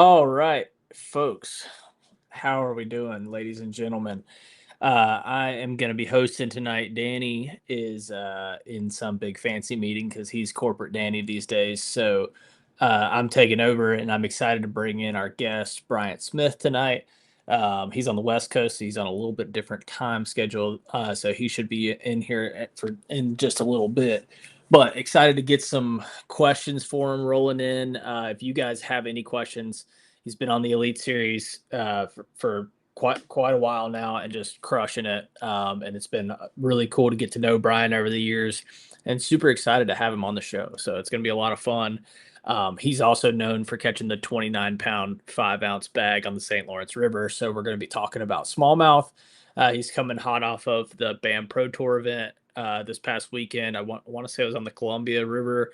All right, folks. How are we doing, ladies and gentlemen? I am going to be hosting tonight. Danny is in some big fancy meeting because he's corporate Danny these days. So I'm taking over, and I'm excited to bring in our guest, Bryant Smith, tonight. He's on the West Coast. So he's on a little bit different time schedule, so he should be in here in just a little bit. But excited to get some questions for him rolling in. If you guys have any questions, he's been on the Elite Series for quite a while now and just crushing it. And it's been really cool to get to know Brian over the years, and super excited to have him on the show. So it's going to be a lot of fun. He's also known for catching the 29-pound 5-ounce bag on the St. Lawrence River. So we're going to be talking about smallmouth. He's coming hot off of the BAM Pro Tour event this past weekend. I want to say it was on the Columbia River.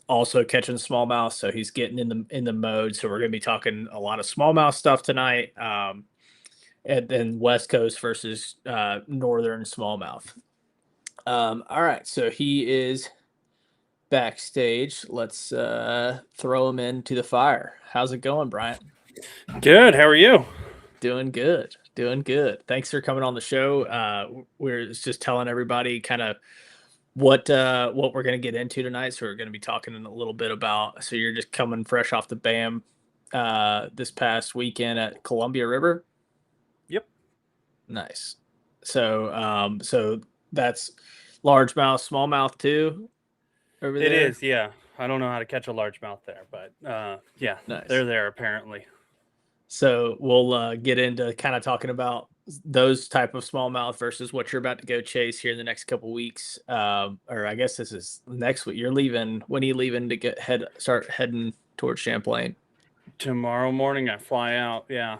Also catching smallmouth, so he's getting in the mode. So we're going to be talking a lot of smallmouth stuff tonight, and then West Coast versus northern smallmouth. All right, so he is backstage. Let's throw him into the fire. How's it going, Bryant? Good. How are you? Doing good. Doing good. Thanks for coming on the show. We're just telling everybody kind of what we're going to get into tonight. So we're going to be talking a little bit about. So you're just coming fresh off the BAM this past weekend at Columbia River. Yep. Nice. So that's largemouth, smallmouth too over It there. is. Yeah. I don't know how to catch a largemouth there, but yeah, Nice. they're there apparently. So we'll get into kind of talking about those type of smallmouth versus what you're about to go chase here in the next couple weeks. Or I guess this is next week. You're leaving. When are you leaving to start heading towards Champlain? Tomorrow morning I fly out. Yeah.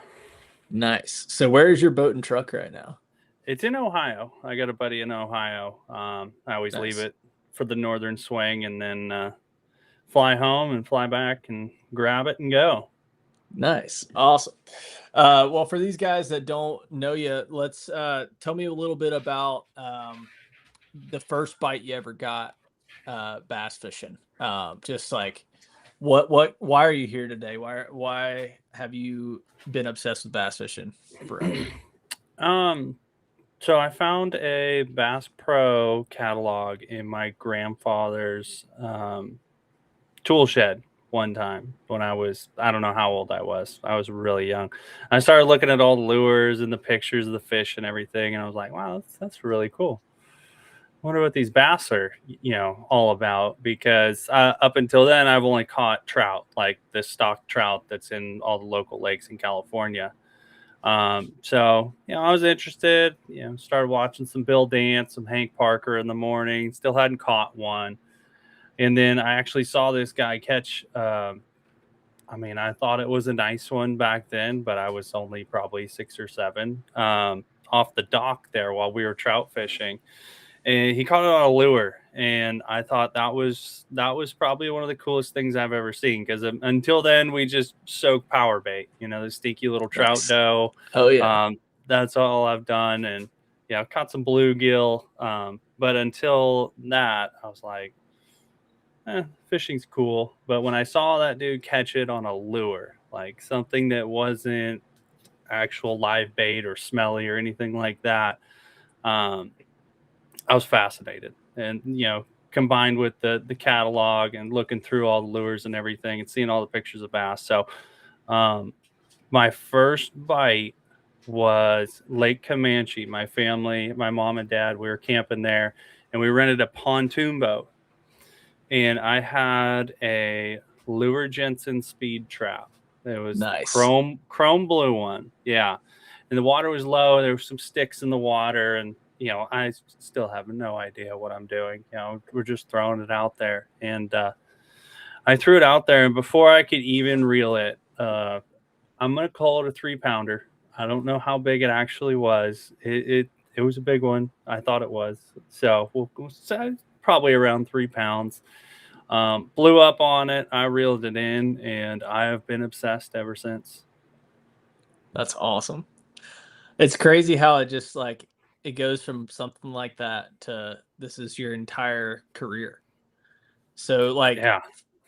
Nice. So where is your boat and truck right now? It's in Ohio. I got a buddy in Ohio. I always leave Nice. it for the northern swing and then fly home and fly back and grab it and go. Nice. Awesome. Well, for these guys that don't know you, let's tell me a little bit about the first bite you ever got bass fishing. Just like why are you here today? Why have you been obsessed with bass fishing forever? um, so I found a Bass Pro catalog in my grandfather's tool shed one time when I don't know how old I was really young. I started looking at all the lures and the pictures of the fish and everything, and I was like, wow, that's really cool. I wonder what these bass are, all about, because up until then I've only caught trout, like the stock trout that's in all the local lakes in California. So I was interested, started watching some Bill Dance, some Hank Parker in the morning, still hadn't caught one. And then I actually saw this guy catch. I thought it was a nice one back then, but I was only probably 6 or 7 off the dock there while we were trout fishing, and he caught it on a lure. And I thought that was probably one of the coolest things I've ever seen, because until then we just soak power bait, the stinky little trout Nice. dough. Oh yeah. That's all I've done, and I've caught some bluegill. But until that, I was like, fishing's cool. But when I saw that dude catch it on a lure, like something that wasn't actual live bait or smelly or anything like that, um, I was fascinated. And, combined with the catalog and looking through all the lures and everything and seeing all the pictures of bass. So um, my first bite was Lake Comanche. My family, my mom and dad, we were camping there, and we rented a pontoon boat, and I had a Lure Jensen speed trap. It was Nice. chrome blue one. Yeah. And the water was low. There were some sticks in the water, and I still have no idea what I'm doing. We're just throwing it out there. And I threw it out there, and before I could even reel it, I'm going to call it a 3-pounder. I don't know how big it actually was. It was a big one. I thought it was. So we'll say probably around 3 pounds. Blew up on it. I reeled it in, and I have been obsessed ever since. That's awesome. It's crazy how it just like it goes from something like that to this is your entire career. So like Yeah.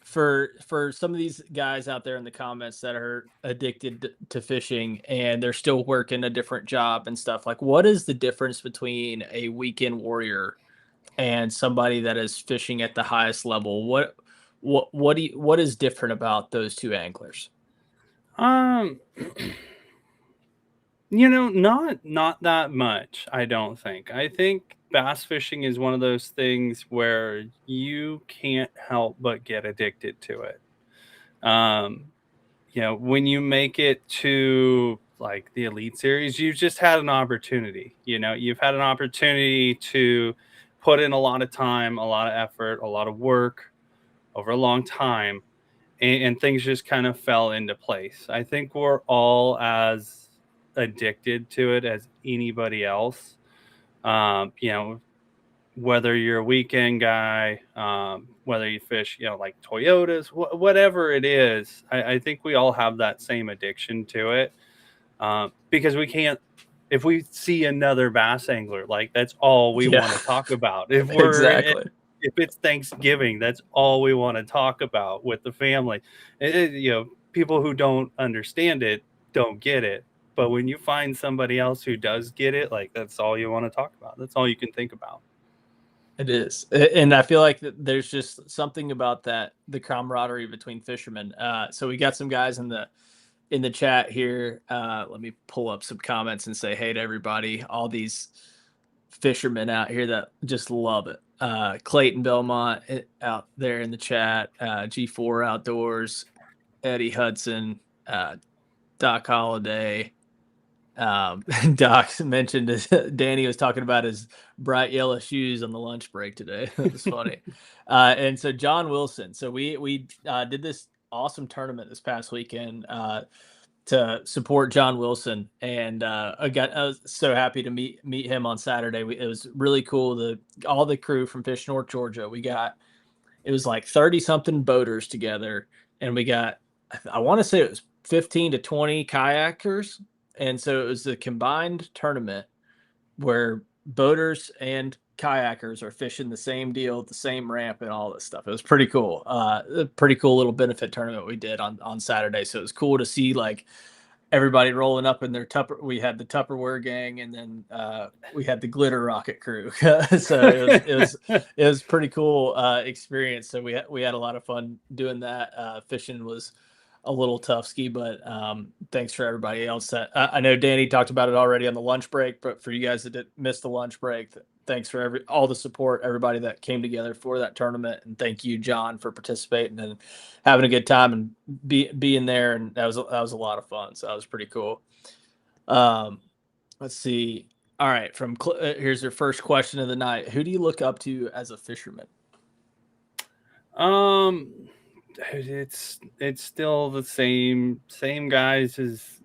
for some of these guys out there in the comments that are addicted to fishing and they're still working a different job and stuff, like what is the difference between a weekend warrior and somebody that is fishing at the highest level? What is different about those two anglers? Um, not that much, I don't think. I think bass fishing is one of those things where you can't help but get addicted to it. Um, when you make it to like the Elite Series, you've just had an opportunity. You've had an opportunity to put in a lot of time, a lot of effort, a lot of work over a long time, and things just kind of fell into place. I think we're all as addicted to it as anybody else. Um, you know, whether you're a weekend guy, whether you fish, like Toyotas, whatever it is, I think we all have that same addiction to it, because we can't. If we see another bass angler, like that's all we Yeah, want to talk about. If exactly. it's Thanksgiving, that's all we want to talk about with the family. People who don't understand it don't get it. But when you find somebody else who does get it, like that's all you want to talk about. That's all you can think about. It is, and I feel like there's just something about that the camaraderie between fishermen. So we got some guys in the chat here. Let me pull up some comments and say hey to everybody. All these fishermen out here that just love it. Clayton Belmont out there in the chat. G4 Outdoors, Eddie Hudson, Doc Holliday. Doc mentioned Danny was talking about his bright yellow shoes on the lunch break today. That was funny. And so John Wilson. So we did this awesome tournament this past weekend to support John Wilson, and I was so happy to meet him on Saturday. It was really cool. All the crew from Fish North Georgia. It was like 30 something boaters together, and we got, I want to say it was 15 to 20 kayakers. And so it was a combined tournament where boaters and kayakers are fishing the same deal, the same ramp, and all this stuff. It was pretty cool. A pretty cool little benefit tournament we did on Saturday. So it was cool to see like everybody rolling up in their We had the Tupperware gang, and then we had the glitter rocket crew. So it was pretty cool experience. So we had a lot of fun doing that. Fishing was a little tough ski, but thanks for everybody else that I know Danny talked about it already on the lunch break, but for you guys that did miss the lunch break, thanks for all the support, everybody that came together for that tournament, and thank you, John, for participating and having a good time and being there. And that was a lot of fun. So that was pretty cool. Let's see. All right, here's your first question of the night. Who do you look up to as a fisherman? Um, it's still the same guys as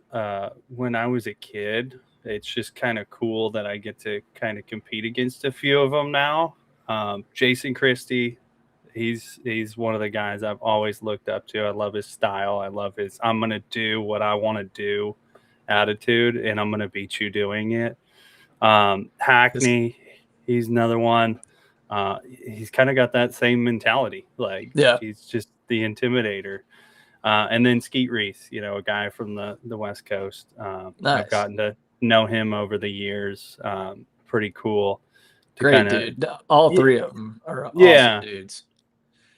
when I was a kid. It's just kind of cool that I get to kind of compete against a few of them now. Jason Christie, he's one of the guys I've always looked up to. I love his style. I love his I'm gonna do what I want to do attitude, and I'm gonna beat you doing it. Hackney, he's another one. He's kind of got that same mentality. Like Yeah, he's just the intimidator. And then Skeet Reese, a guy from the West Coast. I've nice, gotten to know him over the years. Pretty cool to great kind of, dude. All three of them are awesome yeah, dudes.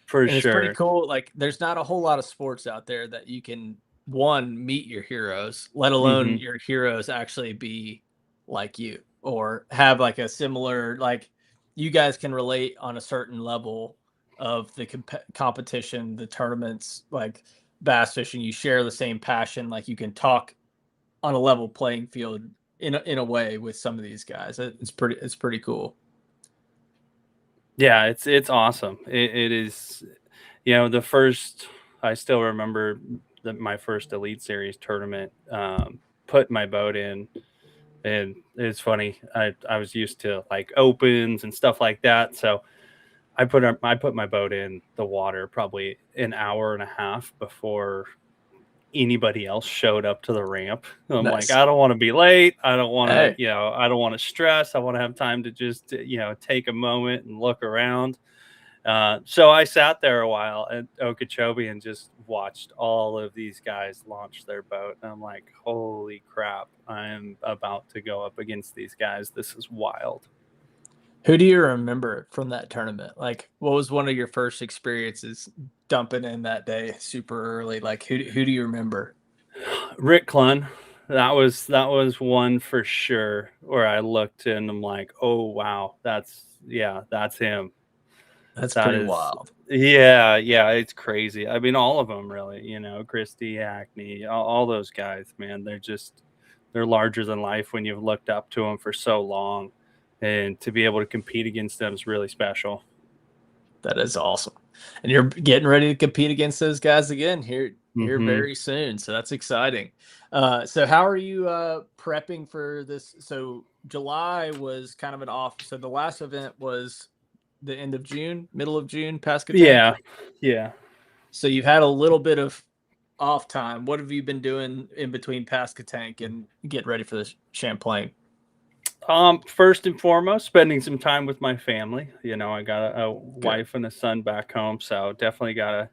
for And it's pretty sure. cool. Like, there's not a whole lot of sports out there that you can meet your heroes, let Hmm. alone your heroes actually be like you or have like a similar like you guys can relate on a certain level of the competition, the tournaments, like bass fishing. You share the same passion. Like you can talk on a level playing field in a way with some of these guys. It's pretty cool. Yeah, it's awesome. It is, the first. I still remember my first Elite Series tournament. Put my boat in, and it's funny. I was used to like opens and stuff like that, so I put my boat in the water probably an hour and a half before anybody else showed up to the ramp. I'm like, Nice. I don't want to be late. I don't want to, Hey, I don't want to stress. I want to have time to just, take a moment and look around. So I sat there a while at Okeechobee and just watched all of these guys launch their boat. And I'm like, holy crap, I am about to go up against these guys. This is wild. Who do you remember from that tournament? Like, what was one of your first experiences dumping in that day super early? Like, who do you remember? Rick Clunn, that was one for sure where I looked and I'm like, oh wow, that's him. That's That pretty is, wild. yeah, it's crazy. I mean, all of them really, Christy, Hackney, all those guys, man. They're larger than life when you've looked up to them for so long, and to be able to compete against them is really special. That is awesome. And you're getting ready to compete against those guys again here Hmm. very soon. So that's exciting. So how are you prepping for this? So July was kind of an off. So the last event was the end of June, middle of June, Pascatank. Yeah, yeah. So you've had a little bit of off time. What have you been doing in between Pascatank and getting ready for this Champlain? First and foremost, spending some time with my family. I got a Good. wife and a son back home, so definitely gotta,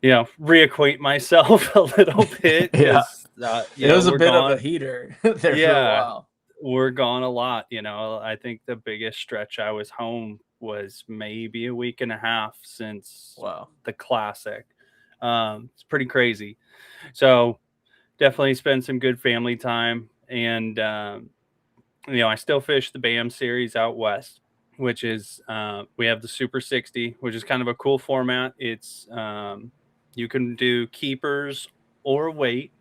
reacquaint myself a little bit Yeah. because, It was a we're bit of a gone. heater there for a Yeah, while. we're gone a lot. I think the biggest stretch I was home was maybe a week and a half since Wow. the classic. It's pretty crazy. So definitely spend some good family time. And, I still fish the BAM series out west, which is, we have the Super 60, which is kind of a cool format. You can do keepers or weight.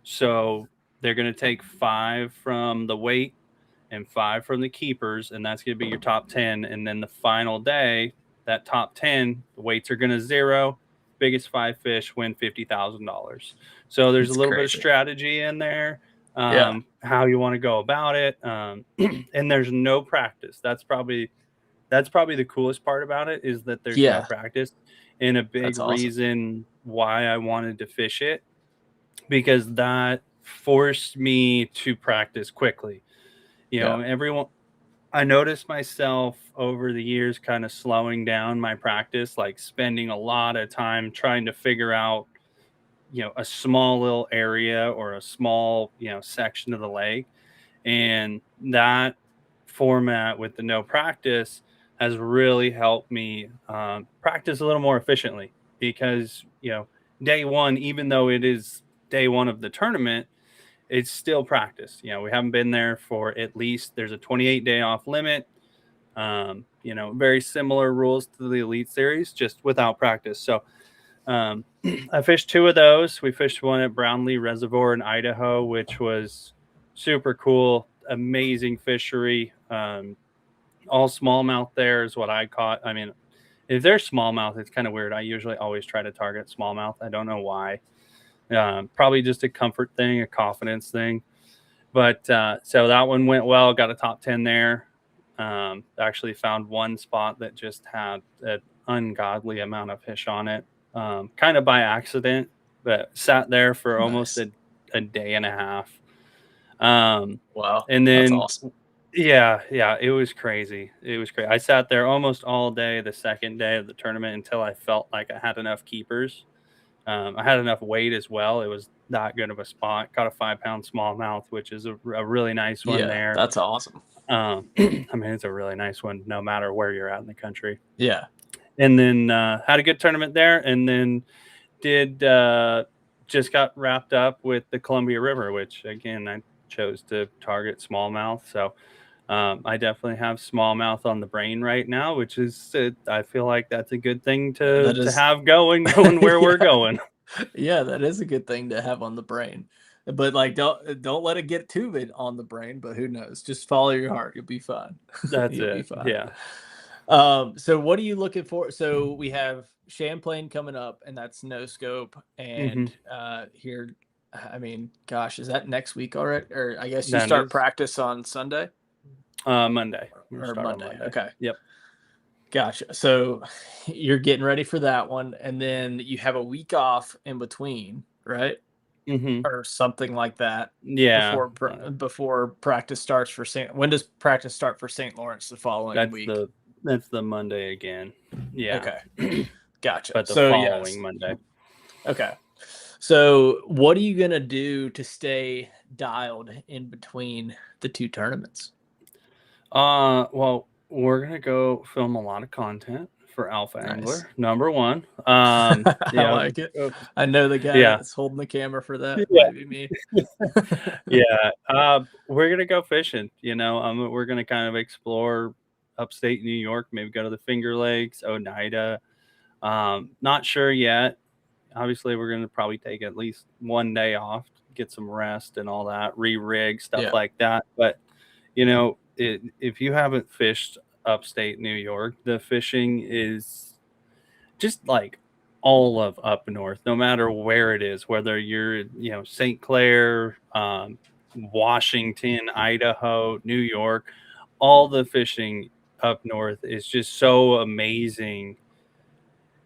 So they're going to take 5 from the weight and 5 from the keepers, and that's going to be your top 10. And then the final day, that top 10, the weights are going to zero. Biggest 5 fish win $50,000. So there's a It's little bit of crazy. strategy in there, Yeah. how you want to go about it, and there's no practice. That's probably the coolest part about it, is that there's no Yeah. practice, and a big That's awesome. reason why I wanted to fish it, because that forced me to practice quickly. Yeah. Everyone, I noticed myself over the years kind of slowing down my practice, like spending a lot of time trying to figure out, a small little area or a small, section of the lake. And that format with the no practice has really helped me, practice a little more efficiently, because, day one, even though it is day one of the tournament, it's still practice. We haven't been there for, at least there's a 28-day off limit. Very similar rules to the Elite Series, just without practice. So, I fished 2 of those. We fished one at Brownlee Reservoir in Idaho, which was super cool, amazing fishery. All smallmouth there is what I caught. I mean, if they're smallmouth, it's kind of weird. I usually always try to target smallmouth. I don't know why. Probably just a comfort thing, a confidence thing. But so that one went well. Got a top 10 there. Actually found one spot that just had an ungodly amount of fish on it, kind of by accident, but sat there for almost Nice. a day and a half. Um, Wow. and That's then, awesome. yeah, it was crazy. It was crazy. I sat there almost all day the second day of the tournament until I felt like I had enough keepers. I had enough weight as well. It was that good of a spot. Caught a 5-pound smallmouth, which is a really nice one Yeah. there. That's awesome. I mean, it's a really nice one no matter where you're at in the country. Yeah. And then, had a good tournament there, and then did just got wrapped up with the Columbia River, which again I chose to target smallmouth. So, I definitely have smallmouth on the brain right now, which is, I feel like that's a good thing That to is have going, knowing where we're yeah. going. Yeah, that is a good thing to have on the brain. But like don't let it get too big on the brain, but who knows? Just follow your heart. You'll be fine. That's You'll be it. fine. Yeah. So what are you looking for? So we have Champlain coming up, and that's no scope. Hmm. And here, I mean, gosh, is that next week already? Or I guess you That start is practice on Sunday Monday. We're gonna or start on Monday. Monday. Okay. Yep. Gotcha. So you're getting ready for that one, and then you have a week off in between, right? Hmm. Or something like that Yeah. before practice starts for St. When does practice start for St. Lawrence the following That's week? the That's the Monday again. Yeah. Okay, gotcha. But the So following yes, Monday. okay. So what are you gonna do to stay dialed in between the two tournaments? Well, we're gonna go film a lot of content for Alpha Nice. Angler, number one. I like it. Uh, I know the guy yeah, that's holding the camera for that. yeah, Might be me. yeah. We're gonna go fishing. We're gonna kind of explore upstate New York. Maybe go to the Finger Lakes, Oneida. Not sure yet. Obviously, we're gonna probably take at least one day off, get some rest and all that, re-rig stuff Yeah, like that. But if you haven't fished upstate New York, the fishing is just like all of up north, no matter where it is, whether you're, St. Clair, Washington, Idaho, New York, all the fishing up north is just so amazing.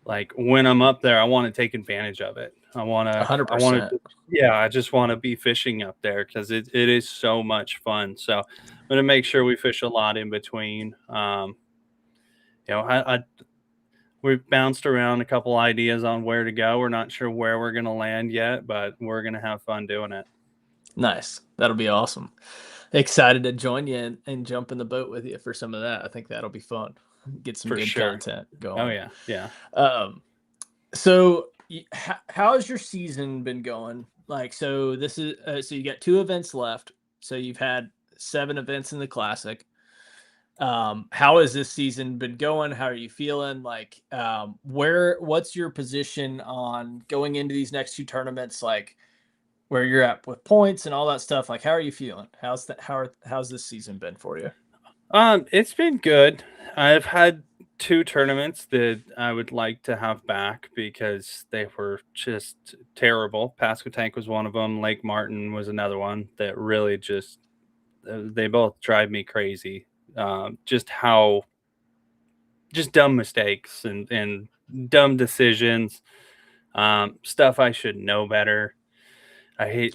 Like when I'm up there, I want to take advantage of it. I want 100%. to, yeah, I just want to be fishing up there because it is so much fun. So I'm going to make sure we fish a lot in between. I we've bounced around a couple ideas on where to go. We're not sure where we're going to land yet, but we're going to have fun doing it Nice. That'll be awesome. Excited to join you and jump in the boat with you for some of that. I think that'll be fun. Get some for good sure. content Oh going. yeah, yeah. Um, so how has your season been going? Like, so this is so you got two events left. So you've had 7 events in the classic. How has this season been going? How are you feeling? Like, what's your position on going into these next two tournaments? Like, where you're at with points and all that stuff. Like, how are you feeling? How's this season been for you? It's been good. I've had two tournaments that I would like to have back because they were just terrible. Pasquotank was one of them. Lake Martin was another one that really just they both drive me crazy. Just how just dumb mistakes and dumb decisions. Stuff I should know better. I hate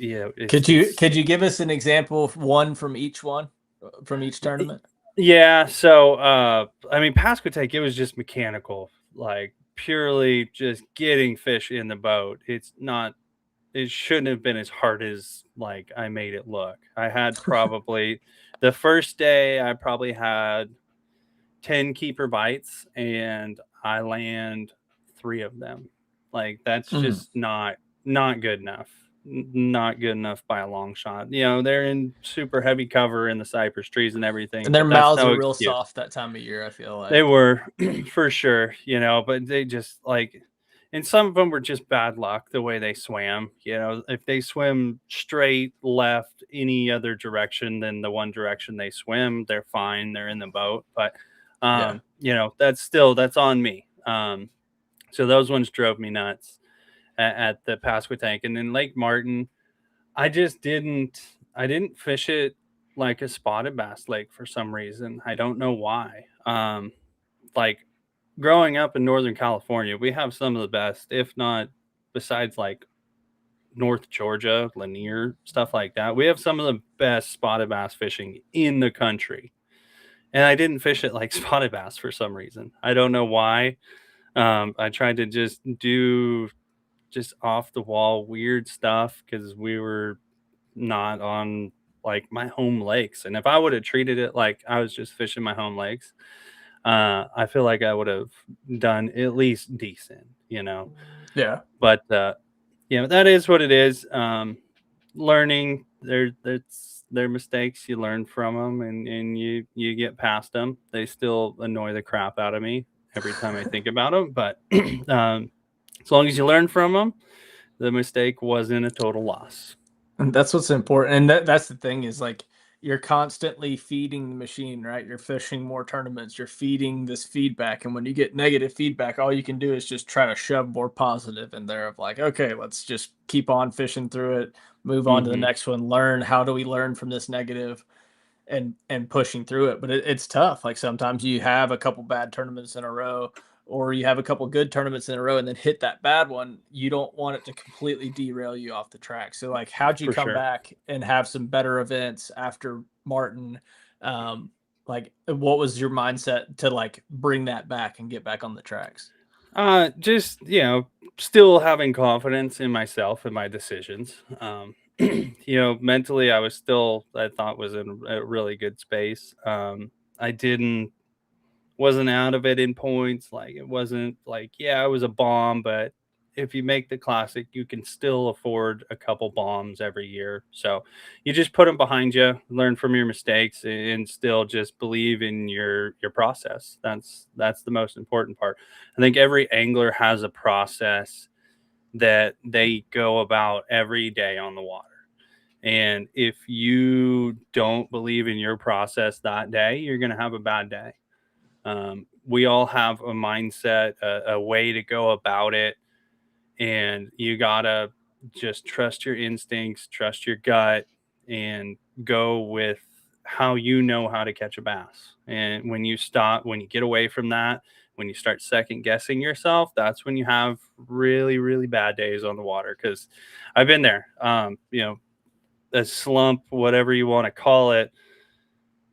Could you give us an example of one from each tournament? yeah. So I mean, Pasquotank, it was just mechanical, like purely just getting fish in the boat. It's not. It shouldn't have been as hard as like I made it look. I had probably the first day I probably had 10 keeper bites and I land 3 of them. Like that's Mm. just not good enough. Not good enough by a long shot. They're in super heavy cover in the cypress trees and everything, And their but that's mouths no are real excuse. soft that time of year. I feel They like. were for sure, but they just like and some of them were just bad luck the way they swam. If they swim straight left any other direction than the one direction they swim, they're fine. They're in the boat. But Yeah. that's on me. So those ones drove me nuts at the Pasquotank. And then Lake Martin, I didn't fish it like a spotted bass lake for some reason. I don't know why. Like growing up in Northern California, we have some of the best, if not besides like North Georgia, Lanier, stuff like that. We have some of the best spotted bass fishing in the country. And I didn't fish it like spotted bass for some reason. I don't know why. I tried to just do just off the wall weird stuff because we were not on like my home lakes. And if I would have treated it like I was just fishing my home lakes, I feel like I would have done at least decent. Yeah. But that is what it is. Learning their mistakes, you learn from them, and you get past them. They still annoy the crap out of me every time I think about them, but as long as you learn from them, the mistake wasn't a total loss. And that's what's important. And that's the thing is like you're constantly feeding the machine, right? You're fishing more tournaments, you're feeding this feedback. And when you get negative feedback, all you can do is just try to shove more positive in there of like, okay, let's just keep on fishing through it, move on to the Hmm. next one, learn how do we learn from this negative and pushing through it. But it's tough. Like sometimes you have a couple bad tournaments in a row, or you have a couple good tournaments in a row, and then hit that bad one. You don't want it to completely derail you off the track. So like, how'd you For come sure. back and have some better events after Martin? Like, what was your mindset to like bring that back and get back on the tracks? Just, still having confidence in myself and my decisions. Mentally, I thought was in a really good space. I wasn't out of it in points. Like, it wasn't like, yeah, it was a bomb, but if you make the classic, you can still afford a couple bombs every year. So you just put them behind you, learn from your mistakes, and still just believe in your process. That's the most important part. I think every angler has a process that they go about every day on the water. And if you don't believe in your process that day, you're going to have a bad day. We all have a mindset, a way to go about it, and you gotta just trust your instincts, trust your gut, and go with how you know how to catch a bass. And when you get away from that, when you start second guessing yourself, that's when you have really, really bad days on the water. Because I've been there. A slump, whatever you want to call it,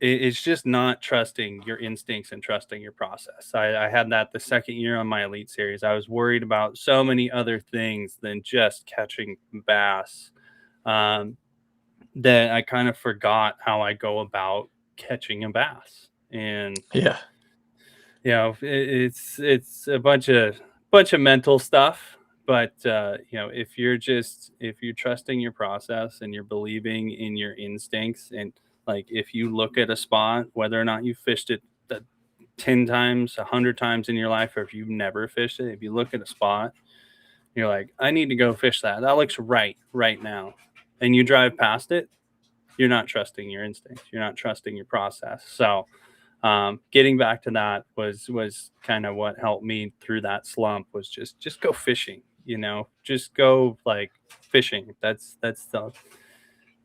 it's just not trusting your instincts and trusting your process. I had that the second year on my elite series. I was worried about so many other things than just catching bass, um, that I kind of forgot how I go about catching a bass. And Yeah. it's a bunch of mental stuff. But if you're trusting your process and you're believing in your instincts, and like if you look at a spot, whether or not you fished it 10 times, 100 times in your life, or if you've never fished it, if you look at a spot, you're like, I need to go fish that. That looks right now. And you drive past it, you're not trusting your instincts. You're not trusting your process. So getting back to that was kind of what helped me through that slump. Was just go fishing. Just go like fishing.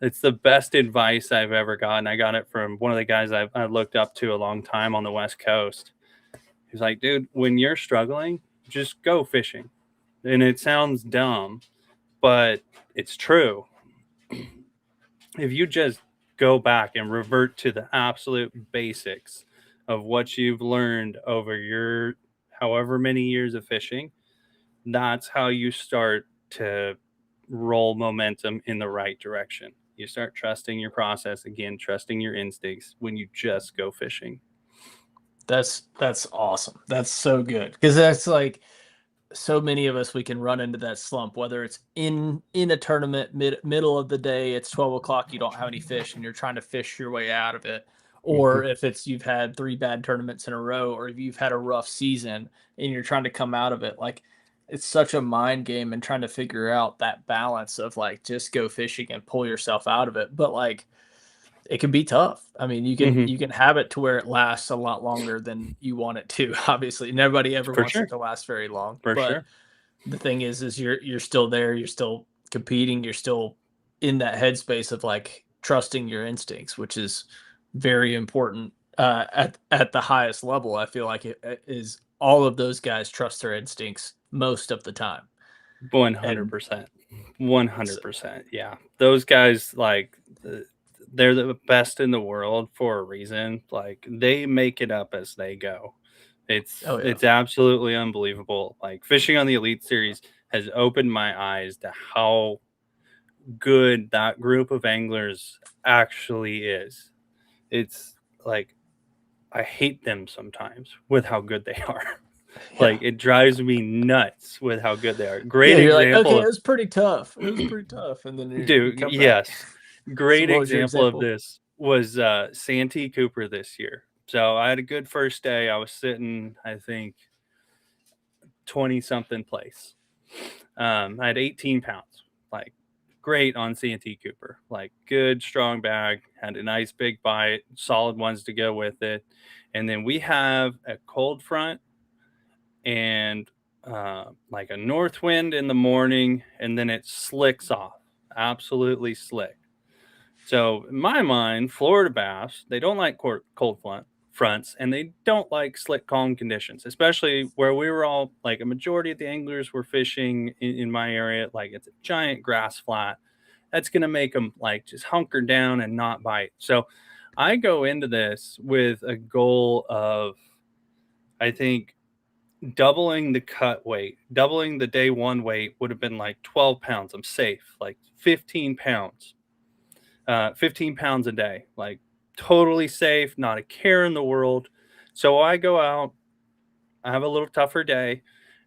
It's the best advice I've ever gotten. I got it from one of the guys I looked up to a long time on the West Coast. He's like, dude, when you're struggling, just go fishing. And it sounds dumb, but it's true. If you just go back and revert to the absolute basics of what you've learned over your however many years of fishing, that's how you start to roll momentum in the right direction. You start trusting your process again, trusting your instincts when you just go fishing. That's awesome. That's so good because that's like so many of us we can run into that slump, whether it's in a tournament middle of the day, it's 12 o'clock, you don't have any fish and you're trying to fish your way out of it, or Mhm. if it's you've had three bad tournaments in a row, or if you've had a rough season and you're trying to come out of it. Like, it's such a mind game and trying to figure out that balance of like just go fishing and pull yourself out of it, but like it can be tough. I mean, Mhm. you can have it to where it lasts a lot longer than you want it to. Obviously, nobody ever For wants it sure. to last very long. For But sure. the thing is you're still there. You're still competing. You're still in that headspace of like trusting your instincts, which is very important at the highest level. I feel like it is all of those guys trust their instincts most of the time, and 100%. so, 100%. Yeah. Those guys, like, they're the best in the world for a reason. Like, they make it up as they go. oh yeah, It's absolutely unbelievable. Like, fishing on the Elite Series has opened my eyes to how good that group of anglers actually is. It's like I hate them sometimes with how good they are. yeah. Like, it drives me nuts with how good they are. Yeah, Great you're like, example okay, it of was pretty tough. It was pretty tough, and then you dude, come back. yes. So, Great what was your example of example? this was Santee Cooper this year. So I had a good first day. I was sitting, I think, 20 something place. I had 18 pounds, like great on Santee Cooper, like good strong bag, had a nice big bite, solid ones to go with it. And then we have a cold front and like a north wind in the morning, and then it slicks off, absolutely slick. So in my mind, Florida bass, they don't like cold fronts, and they don't like slick calm conditions, especially where we were all like a majority of the anglers were fishing in my area. Like, it's a giant grass flat. That's going to make them like just hunker down and not bite. So I go into this with a goal of, I think, doubling the cut weight. Doubling the day one weight would have been like 12 pounds. I'm safe. Like 15 pounds. 15 pounds a day. Like totally safe, not a care in the world. So I go out, I have a little tougher day.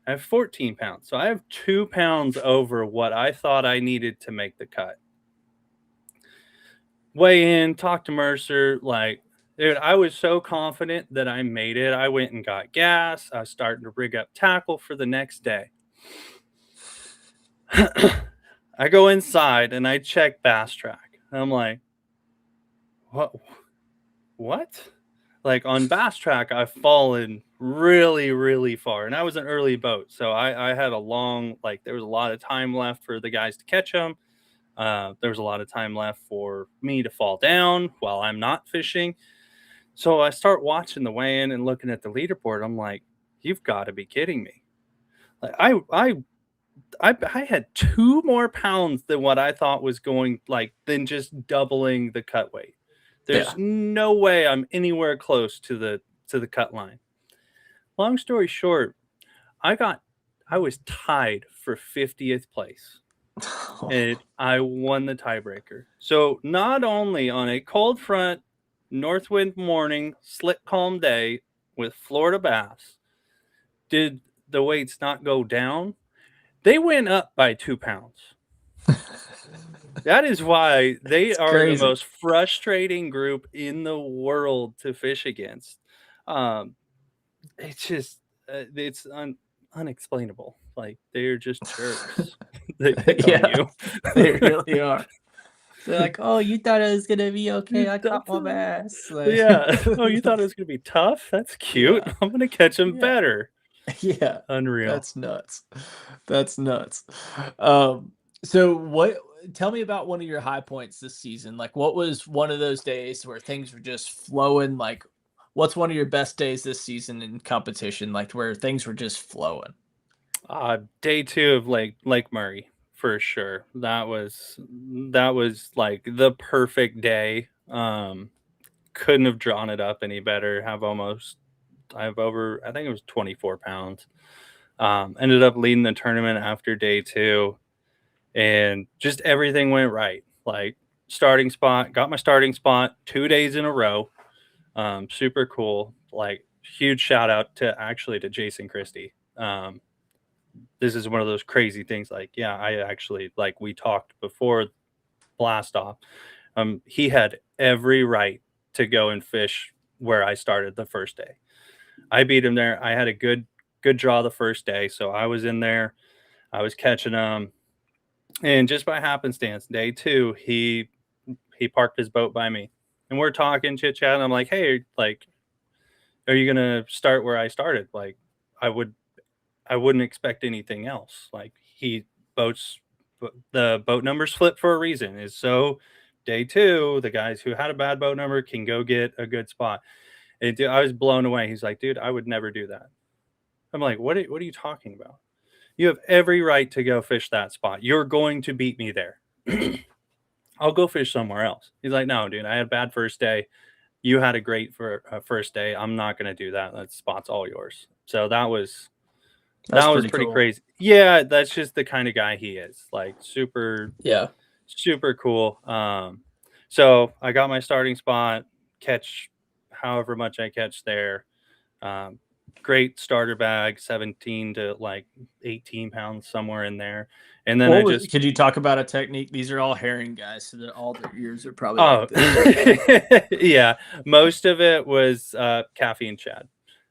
I have 14 pounds. So I have 2 pounds over what I thought I needed to make the cut. Weigh in, talk to Mercer. Like, dude, I was so confident that I made it. I went and got gas. I was starting to rig up tackle for the next day. I go inside and I check Bass Track. I'm like, what? What? Like on Bass Track, I've fallen really, really far, and I was an early boat, so I had a long, like, there was a lot of time left for the guys to catch them. There was a lot of time left for me to fall down while I'm not fishing. So I start watching the weigh-in and looking at the leaderboard. I'm like, you've got to be kidding me. Like I had 2 more pounds than what I thought was going, like, than just doubling the cut weight. There's Yeah. no way I'm anywhere close to the cut line. Long story short, I got I was tied for 50th place and I won the tiebreaker. So not only on a cold front, north wind morning, slick calm day with Florida bass did the weights not go down, they went up by 2 pounds. That is why they It's are the crazy. most frustrating group in the world to fish against. Um, it's just unexplainable. Like they're just jerks. They pick on Yeah, you. they really are. They're like, "Oh, you thought it was gonna be You okay. I thought caught my so? bass." Like, Yeah. Oh, you thought it was gonna be tough? That's cute. yeah, I'm gonna catch him yeah, better. yeah. Unreal. That's nuts. That's nuts. Um, so what tell me about one of your high points this season. Like, what was one of those days where things were just flowing? Like, what's one of your best days this season in competition, like, where things were just flowing? Day two of Lake Murray for sure. That was like the perfect day. Couldn't have drawn it up any better. I have over, I think it was 24 pounds. Ended up leading the tournament after day two, and just everything went right. Like starting spot, got my starting spot 2 days in a row. Super cool. Like huge shout out to Jason Christie. This is one of those crazy things. Like, yeah, I actually, like we talked before blast off. He had every right to go and fish where I started the first day. I beat him there. I had a good draw the first day, so I was in there. I was catching them, and just by happenstance, day two, he parked his boat by me, and we're talking chit chat. I'm like, hey, like, are you gonna start where I started? Like, I would I wouldn't expect anything else. Like he boats the boat numbers flip for a reason. Is so day two, the guys who had a bad boat number can go get a good spot. And dude, I was blown away. He's like, dude, I would never do that. I'm like, what are you talking about? You have every right to go fish that spot. You're going to beat me there. I'll go fish somewhere else. He's like, no, dude, I had a bad first day. You had a great first day. I'm not going to do that. That spot's all yours. So that That's was pretty pretty cool. crazy. Yeah, that's just the kind of guy he is. Like super, Yeah. super cool. So I got my starting spot, catch however much I catch there. Um, Great starter bag, 17 to like 18 pounds somewhere in there. And then I What was just could you talk about a technique? These are all herring guys, so that all their ears are probably oh like this, right? yeah, most of it was caffeine shad,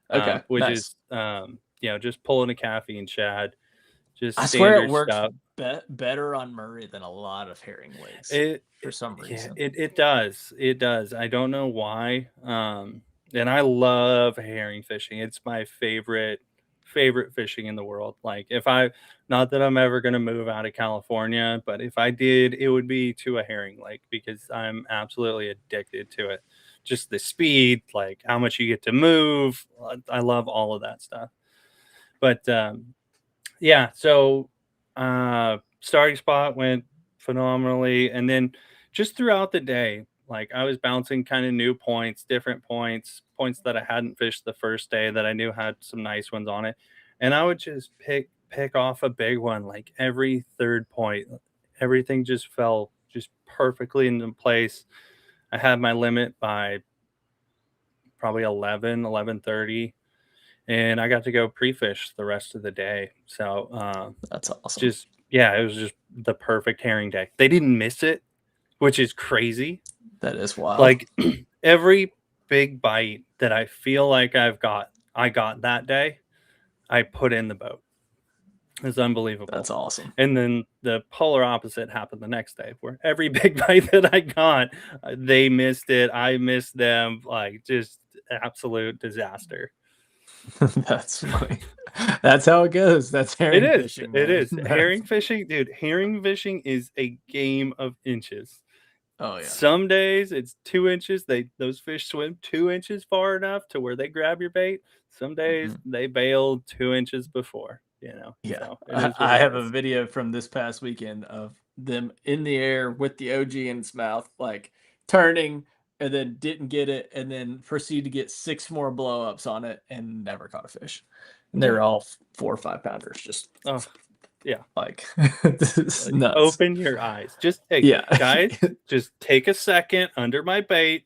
Okay, which nice. is just pulling a caffeine shad, just I swear it standard works stuff. better on Murray than a lot of herring weights It, for some yeah, reason. it does. It does. I don't know why. And I love herring fishing. It's my favorite fishing in the world. Like if I not that I'm ever gonna move out of California, but if I did, it would be to a herring lake because I'm absolutely addicted to it. Just the speed, like how much you get to move. I love all of that stuff. But yeah, so starting spot went phenomenally, and then just throughout the day, Like I was bouncing kind of new points, different points, points that I hadn't fished the first day that I knew had some nice ones on it. And I would just pick off a big one like every third point. Everything just fell just perfectly into place. I had my limit by probably 11:30, and I got to go pre-fish the rest of the day. So That's awesome. just yeah, it was just the perfect herring day. They didn't miss it, which is crazy. That is wild. Like every big bite that I feel like I got that day, I put in the boat. It's unbelievable. That's awesome. And then the polar opposite happened the next day, where every big bite that I got, they missed it. I missed them. Like just absolute disaster. That's funny. That's how it goes. That's It herring is. fishing, It man. is. Herring fishing, dude. Herring fishing is a game of inches. Oh yeah. Some days it's 2 inches. Those fish swim 2 inches far enough to where they grab your bait. Some days Mhm. they bail 2 inches before. Yeah. So it is what I it have a is. video from this past weekend of them in the air with the OG in its mouth, like turning and then didn't get it, and then proceed to get 6 more blow ups on it and never caught a fish. And they Yeah. were all 4 or 5 pounders, just Oh, yeah. like this is Like nuts. open your eyes. Just hey Yeah. guys, just take a second under my bait.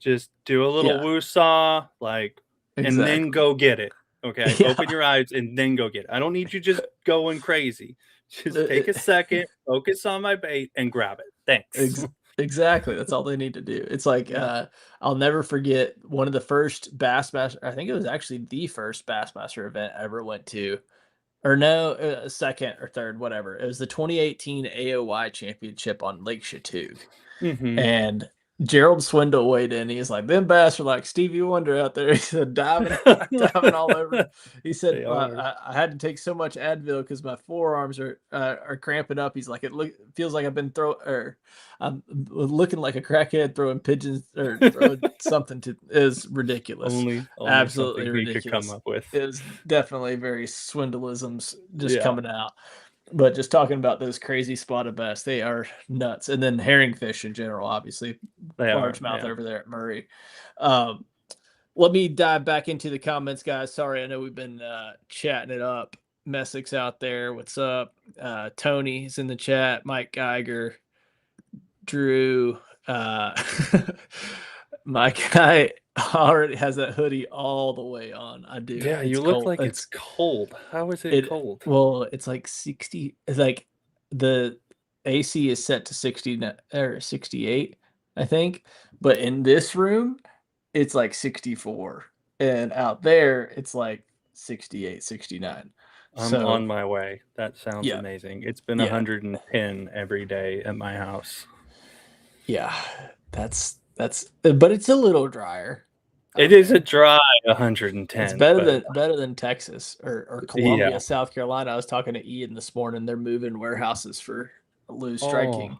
Just do a little Yeah, woo saw, like, and then exactly. go get it. Okay, open Yeah. your eyes and then go get it. I don't need you just going crazy. Just take a Uh, second, focus on my bait, and grab it. Thanks. Exactly, that's all they need to do. It's like, Yeah. I'll never forget one of the first Bassmaster, I think it was actually the first Bassmaster event I ever went to, or no, 2nd or 3rd, whatever. It was the 2018 AOY Championship on Lake Chatuge. Hmm. And Gerald Swindle weighed in. He's like, "Them bass are like Stevie Wonder out there." He said, "Diving, diving all over." He said, They are. I had to take so much Advil because my forearms are cramping up." He's like, feels like I've been I'm looking like a crackhead throwing pigeons or throwing something to is ridiculous, Only absolutely something he could come ridiculous. up with. It was definitely very swindleisms just Yeah, coming out. But just talking about those crazy spotted bass, they are nuts. And then herring fish in general, obviously, they are. largemouth Yeah. over there at Murray. Um, Let me dive back into the comments, guys. Sorry, I know we've been chatting it up. Messick's out there. What's up? Tony's in the chat. Mike Geiger, Drew. My guy already has that hoodie all the way on. I do. Yeah, It's you look cold. like it's cold. How is it It cold? well, it's like 60. It's like the AC is set to 60 or 68, I think. But in this room, it's like 64. And out there, it's like 68, 69. I'm on So, my way. That sounds yeah, amazing. It's been yeah, 110 every day at my house. yeah. But it's a little drier It out is a there. dry It's 110, but better than Texas or yeah. Columbia, South Carolina. I was talking to Ian this morning. They're moving warehouses for loose Oh, striking.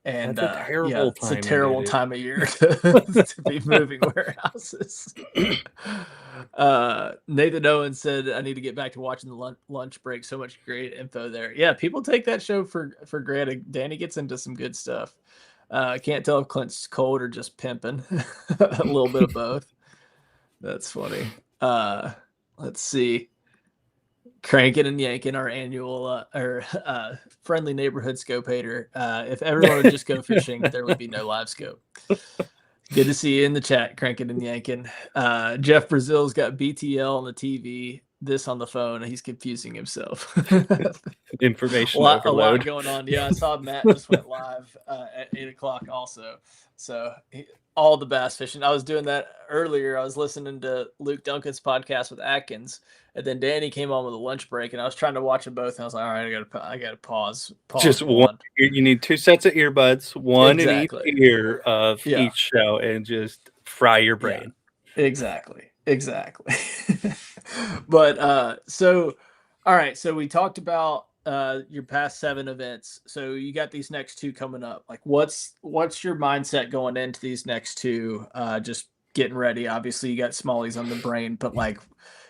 And that's a yeah, terrible it's a timing, terrible dude. time of year to be moving warehouses. Nathan Owen said, "I need to get back to watching the lunch break. So much great info there." Yeah, people take that show for granted. Danny gets into some good stuff. I can't tell if Clint's cold or just pimping. A little bit of both. That's funny. Let's see. Cranking and yanking our annual or friendly neighborhood scope hater. If everyone would just go fishing, there would be no live scope. Good to see you in the chat, cranking and yanking. Jeff Brazil's got BTL on the TV, this on the phone. He's confusing himself. Information A lot overload. going on. Yeah, I saw Matt just went live at 8 o'clock also. So all the bass fishing. I was doing that earlier. I was listening to Luke Duncan's podcast with Atkins, and then Danny came on with a lunch break, and I was trying to watch them both. And I was like, all right, I gotta pause Just one. one. You need two sets of earbuds, one in each Exactly. ear of Yeah. each show, and just fry your Yeah. brain. Exactly. Exactly. But so all right, so we talked about your past 7 events. So you got these next 2 coming up. Like what's your mindset going into these next 2? Just getting ready. Obviously you got Smallies on the brain, but like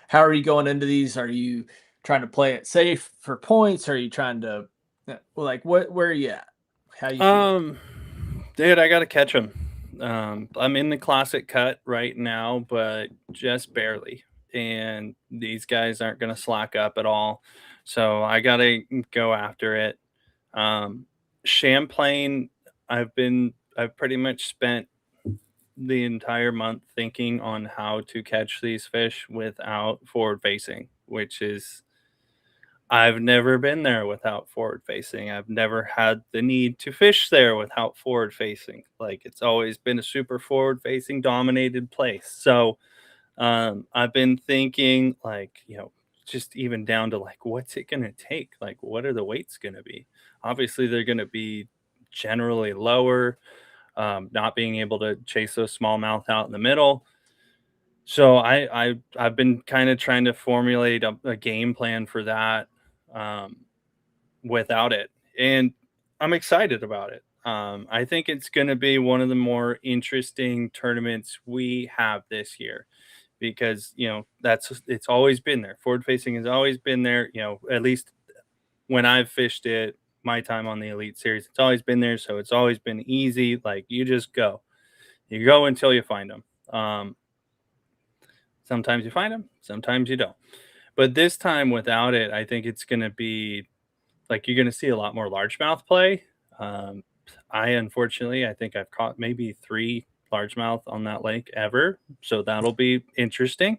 how are you going into these? Are you trying to play it safe for points? Are you trying to like where are you at? How you feeling? Um, dude, I gotta catch them. I'm in the classic cut right now, but just barely. And these guys aren't going to slack up at all. So I got to go after it. Um, Champlain, I've pretty much spent the entire month thinking on how to catch these fish without forward facing, which is I've never been there without forward facing. I've never had the need to fish there without forward facing. Like it's always been a super forward facing dominated place. So I've been thinking like, just even down to like what's it gonna take? Like what are the weights gonna be? Obviously they're gonna be generally lower, not being able to chase those smallmouth out in the middle. So I've been kind of trying to formulate a game plan for that. Um, Without it. And I'm excited about it. I think it's going to be one of the more interesting tournaments we have this year because, it's always been there. Forward facing has always been there, at least when I've fished it, my time on the Elite Series, it's always been there. So it's always been easy. Like you just go, you go until you find them. Sometimes you find them, sometimes you don't. But this time without it, I think it's going to be like you're going to see a lot more largemouth play. Um, I think I've caught maybe 3 largemouth on that lake ever, so that'll be interesting.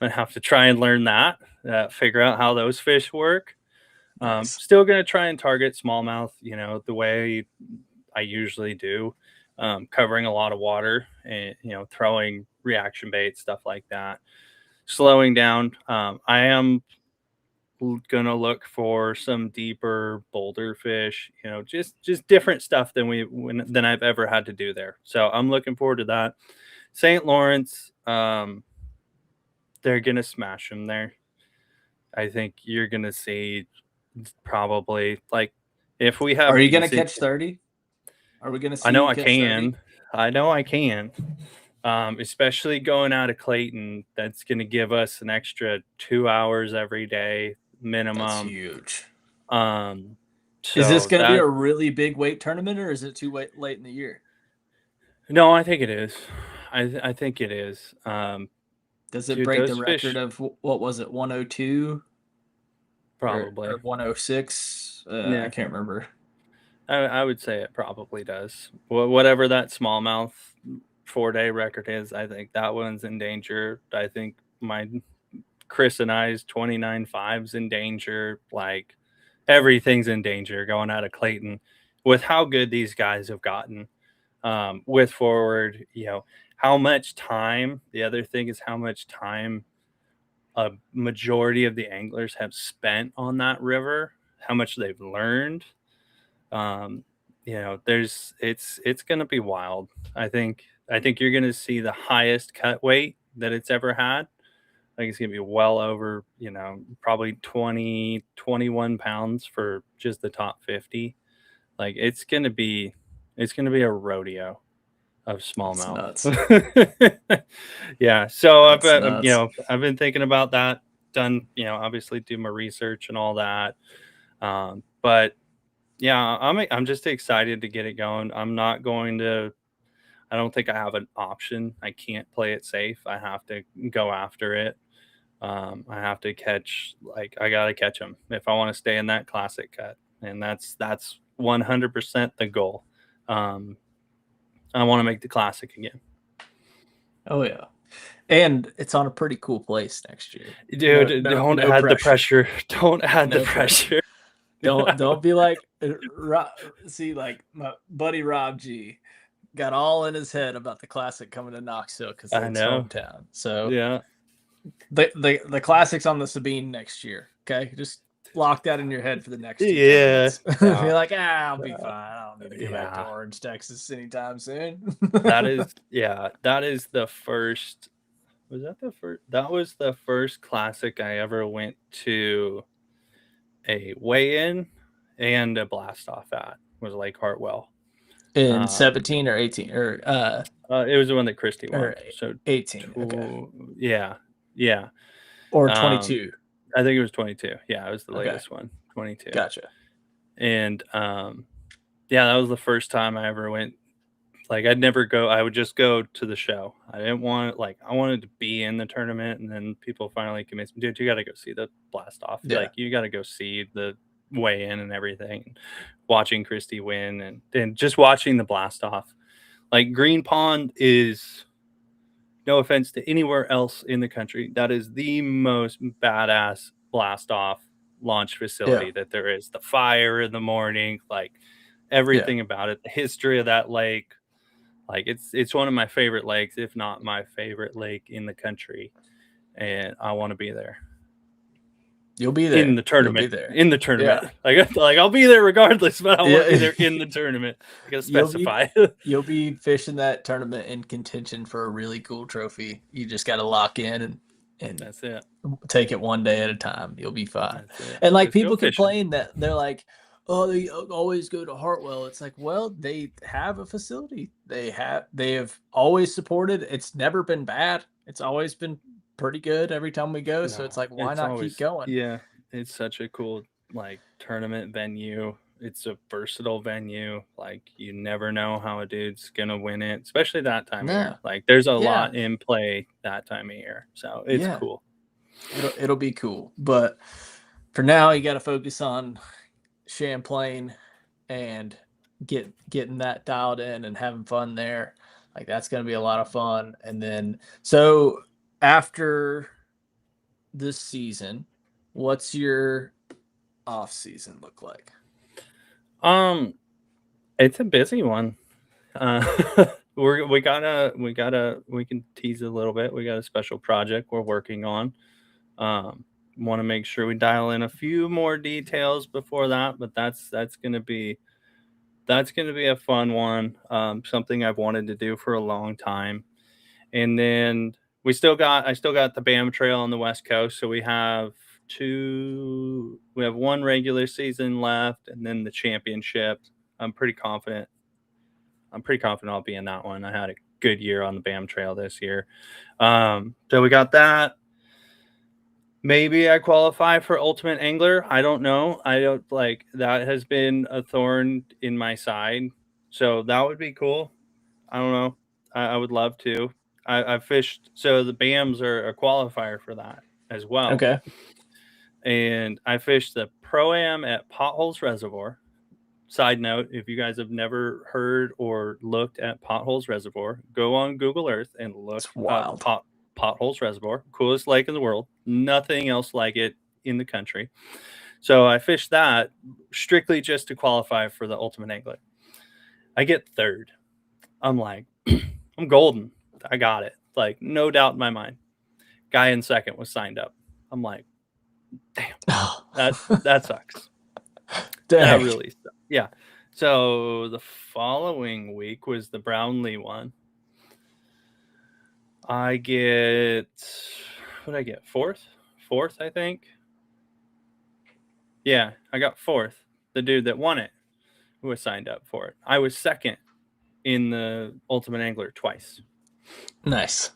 I'm gonna have to try and learn that, figure out how those fish work. Nice. Still gonna try and target smallmouth, the way I usually do, covering a lot of water and throwing reaction bait stuff like that. Slowing down. I am gonna look for some deeper boulder fish, just different stuff than I've ever had to do there. So I'm looking forward to that. St. Lawrence, they're gonna smash them there. I think you're gonna see probably like if we Are have you gonna decent. catch 30? Are we gonna I see know you I catch 30? can. I know I can. Especially going out of Clayton, that's going to give us an extra 2 hours every day That's minimum. huge. Um, Is this so going to be that a really big weight tournament, or is it too late in the year? no, I think it is. I think it is. Does it Dude, break the those record fish of what was it, 102 or probably. 106? I Yeah, can't remember. I would say it probably does. Whatever that smallmouth 4 day record is, I think that one's in danger. I think my Chris and I's 29.5's in danger. Like everything's in danger going out of Clayton with how good these guys have gotten. With forward, how much time. The other thing is how much time a majority of the anglers have spent on that river, how much they've learned. Um, it's going to be wild. I think you're going to see the highest cut weight that it's ever had. I think it's going to be well over, probably 20, 21 pounds for just the top 50. Like it's going to be a rodeo of That's smallmouth. nuts. Yeah. So That's nuts. I've been thinking about that, done, obviously do my research and all that. But yeah, I'm just excited to get it going. I don't think I have an option. I can't play it safe. I have to go after it. I have to I got to catch them if I want to stay in that classic cut. And that's 100% the goal. Um, I want to make the classic again. Oh yeah, and it's on a pretty cool place next year. No, Dude, no, don't no add the pressure. pressure. Don't add the No pressure. pressure. Don't be like see like my buddy Rob G got all in his head about the classic coming to Knoxville because I it's know. hometown. So Yeah. the classics on the Sabine next year. Okay, just lock that in your head for the next two Yeah. tournaments. Yeah. Be like, I'll be fine. I don't need to go back to Yeah. Orange, Texas anytime soon. That is the first. Was that the first? That was the first classic I ever went to a weigh-in and a blast off at was Lake Hartwell. In Um, 17 or 18 it was the one that Christy or won. So 18. Okay. yeah, yeah. Or Um, 22. I think it was 22. Yeah, it was the Okay. latest one, 22. Gotcha. And yeah, that was the first time I ever went Like I'd never go. I would just go to the show. I didn't want like I wanted to be in the tournament, and then people finally convinced me, dude, you got to go see the blast off. Yeah. Like you got to go see the weigh in and everything. Watching Christy win and just watching the blast off. Like Green Pond is, no offense to anywhere else in the country, that is the most badass blast off launch Yeah. facility that there is. The fire in the morning, like Yeah. everything about it, the history of that lake. Like it's one of my favorite lakes, if not my favorite lake in the country, and I want to be there You'll be in there. the You'll be tournament. there. In the tournament, Yeah. like I'll be there regardless, but I want to be Yeah. there in the tournament. I gotta You'll be specify. you'll be fishing that tournament in contention for a really cool trophy. You just got to lock in and That's it. take it one day at a time. You'll be fine. That's it. And like Just go people fishing. complain that they're like, "Oh, they always go to Hartwell." It's like, well, they have a facility. They have always supported. It's never been bad. It's always been pretty good every time we go. So it's No, like, why it's not keep always, going? yeah, it's such a cool like tournament venue. It's a versatile venue. Like you never know how a dude's gonna win it, especially that time of No. year. Like there's a Yeah. lot in play that time of year. So it's Yeah. cool. It'll be cool. But for now, you got to focus on Champlain and getting that dialed in and having fun there. Like that's going to be a lot of fun. And then so after this season, what's your off season look like? Um, it's a busy one. We can tease a little bit. We got a special project we're working on. Want to make sure we dial in a few more details before that, but that's gonna be a fun one. Something I've wanted to do for a long time. And then I still got the BAM Trail on the West Coast, so we have one regular season left, and then the championship. I'm pretty confident. I'm pretty confident I'll be in that one. I had a good year on the BAM Trail this year. So we got that. Maybe I qualify for Ultimate Angler. I don't know. I don't like that has been a thorn in my side. So that would be cool. I don't know. I would love to. I fished. So the BAMs are a qualifier for that as well. Okay. And I fished the Pro Am at Potholes Reservoir. Side note, if you guys have never heard or looked at Potholes Reservoir, go on Google Earth and look It's up wild. Potholes Reservoir. Coolest lake in the world. Nothing else like it in the country. So I fished that strictly just to qualify for the Ultimate Angler. I get third. I'm like, I'm golden. I got it. Like, no doubt in my mind. Guy in second was signed up. I'm like, damn, that sucks. That Dang. really sucks. Yeah. So the following week was the Brownlee one. I get, what did I get? Fourth, I think. Yeah, I got fourth. The dude that won it, who was signed up for it. I was second in the Ultimate Angler twice. Nice.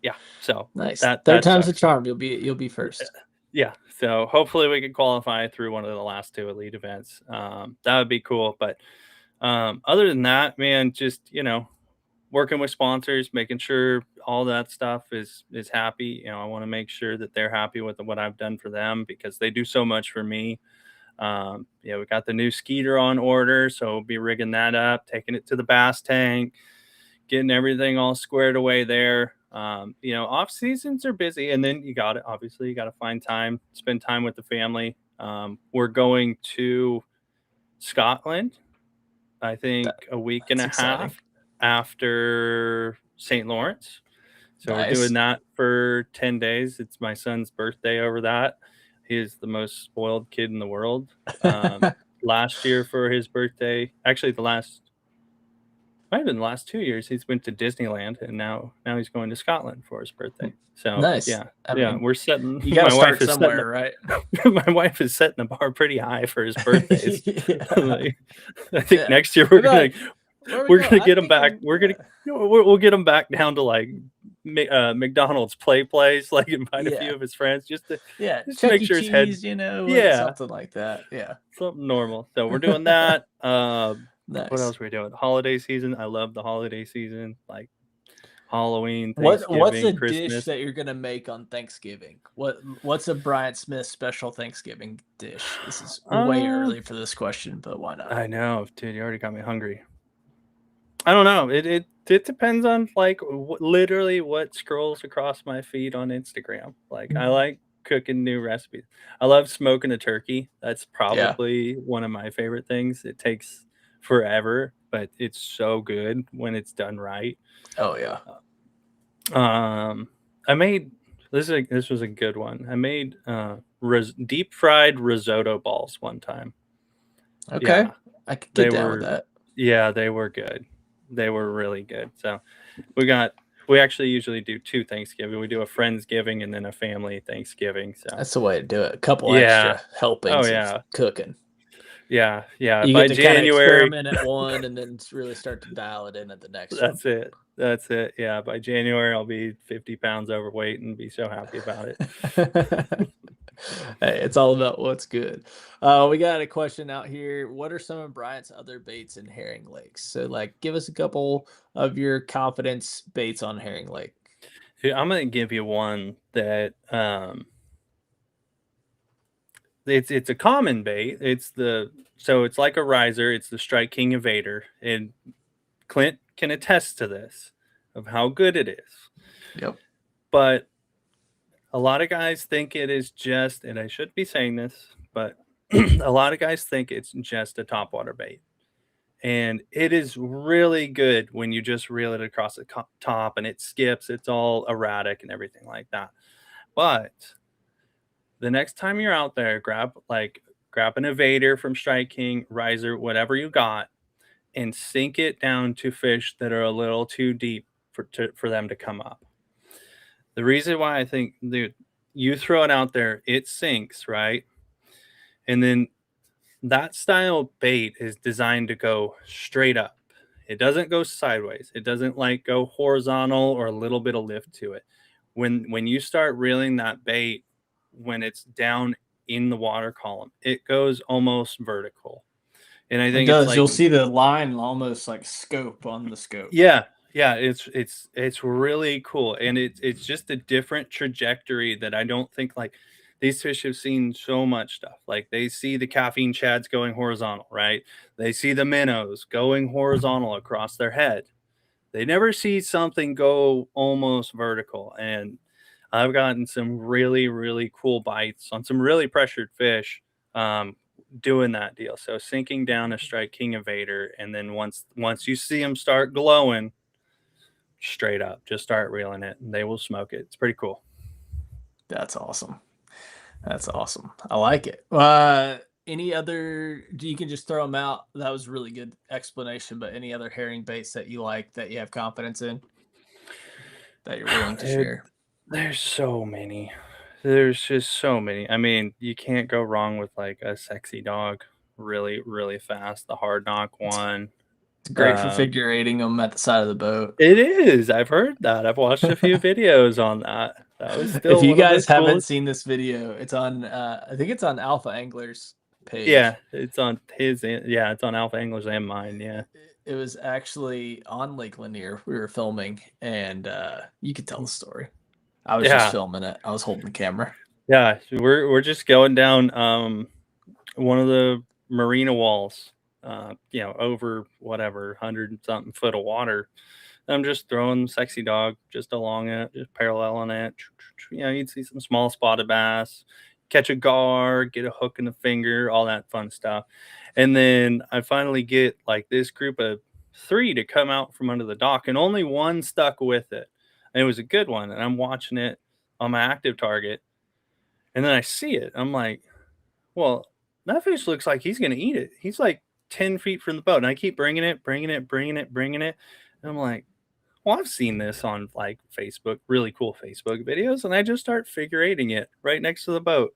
Yeah. So Nice. that Third time's a sucks. charm. You'll be first. Yeah. So hopefully we can qualify through one of the last two elite events. That would be cool. But other than that, man, just working with sponsors, making sure all that stuff is happy. I want to make sure that they're happy with what I've done for them because they do so much for me. We got the new Skeeter on order, so we'll be rigging that up, taking it to the bass tank, getting everything all squared away there. Off seasons are busy, and then you got to find time, spend time with the family. We're going to Scotland, I think a week and That's a exciting. half after St. Lawrence. So we're Nice. doing that for 10 days. It's my son's birthday over that. He is the most spoiled kid in the world. Last year for his birthday, actually might have been the last 2 years, he's went to Disneyland, and now he's going to Scotland for his birthday. So Nice. I yeah, mean, we're setting. you got to start somewhere, right? My wife is setting the bar pretty high for his birthdays. Yeah. I think Yeah. next year we're Maybe gonna get him back. We'll get him back down to like McDonald's place, like invite a few of his friends just to Chuck make E. sure his head Cheese, yeah something like that. Yeah. something normal. So we're doing that. What Nice. else were we doing? Holiday season. I love the holiday season, like Halloween, What's a Thanksgiving, dish Christmas. that you're gonna make on Thanksgiving? What's a Bryant Smith special Thanksgiving dish? This is way Um, early for this question, but why not? I know, dude. You already got me hungry. I don't know. It depends on like literally what scrolls across my feed on Instagram. Like I like cooking new recipes. I love smoking a turkey. That's Yeah. probably one of my favorite things. It takes forever, but it's so good when it's done right. Oh yeah. Um, I made this was a good one. I made deep fried risotto balls one time. Okay. Yeah, I could get they down with were that. yeah, they were good. They were really good. So we got we actually usually do two Thanksgiving. We do a Friendsgiving and then a family Thanksgiving. So That's the way to do it. A couple yeah. extra Oh helpings of yeah. cooking. Yeah. Yeah. You By get to kind of January, experiment at one and then really start to dial it in at the next one. that's it. That's it. Yeah. By January I'll be 50 pounds overweight and be so happy about it. Hey, it's all about what's good. We got a question out here. What are some of Bryant's other baits in Herring Lakes? So, like, give us a couple of your confidence baits on Herring Lake. Here, I'm gonna give you one that it's a common bait. It's like a riser, it's the Strike King Evader. And Clint can attest to this of how good it is. Yep. But a lot of guys think it is just, and I should be saying this, but a lot of guys think it's just a topwater bait. And it is really good when you just reel it across the top and it skips, it's all erratic and everything like that. But the next time you're out there, grab an evader from Strike King, riser, whatever you got, and sink it down to fish that are a little too deep for them to come up. The reason why I think you throw it out there, it sinks, right? And then that style bait is designed to go straight up. It doesn't go sideways. It doesn't like go horizontal or a little bit of lift to it. When you start reeling that bait when it's down in the water column, it goes almost vertical. And I It think it's does. like You'll see the line almost like scope on the scope. yeah, yeah, it's really cool, and it's just a different trajectory that I don't think like these fish have seen so much stuff. Like they see the caffeine chads going horizontal, right? They see the minnows going horizontal across their head. They never see something go almost vertical, and I've gotten some really really cool bites on some really pressured fish. Doing that deal. So sinking down a Strike King Evader, and then once you see them start glowing, straight up, just start reeling it, and they will smoke it. It's pretty cool. That's awesome. That's awesome. I like it. Any other? You can just throw them out. That was really good explanation. But any other herring baits that you like that you have confidence in that you're willing to There, share? there's so many. There's just so many. I mean, you can't go wrong with like a sexy dog, really, really fast. The hard knock one. It's great for Um, figure eighting them at the side of the boat. it is. I've heard that. I've watched a few videos on that. That was If still you one of the guys haven't coolest. seen this video, it's on. I think it's on Alpha Angler's Yeah, page. it's on his. Yeah, it's on Alpha Anglers and mine. Yeah. It was actually on Lake Lanier. We were filming, and you could tell the story. I was just Yeah. filming it. I was holding the camera. Yeah. We're just going down one of the marina walls, over whatever 100 something foot of water. I'm just throwing sexy dog just along it, just paralleling it. You'd see some small spotted bass, catch a gar, get a hook in the finger, all that fun stuff. And then I finally get like this group of three to come out from under the dock, and only one stuck with it. And it was a good one. And I'm watching it on my active target. And then I see it. I'm like, well, that fish looks like he's going to eat it. He's like 10 feet from the boat. And I keep bringing it, bringing it, bringing it, bringing it. And I'm like, well, I've seen this on like Facebook, really cool Facebook videos. And I just start figure eighting it right next to the boat.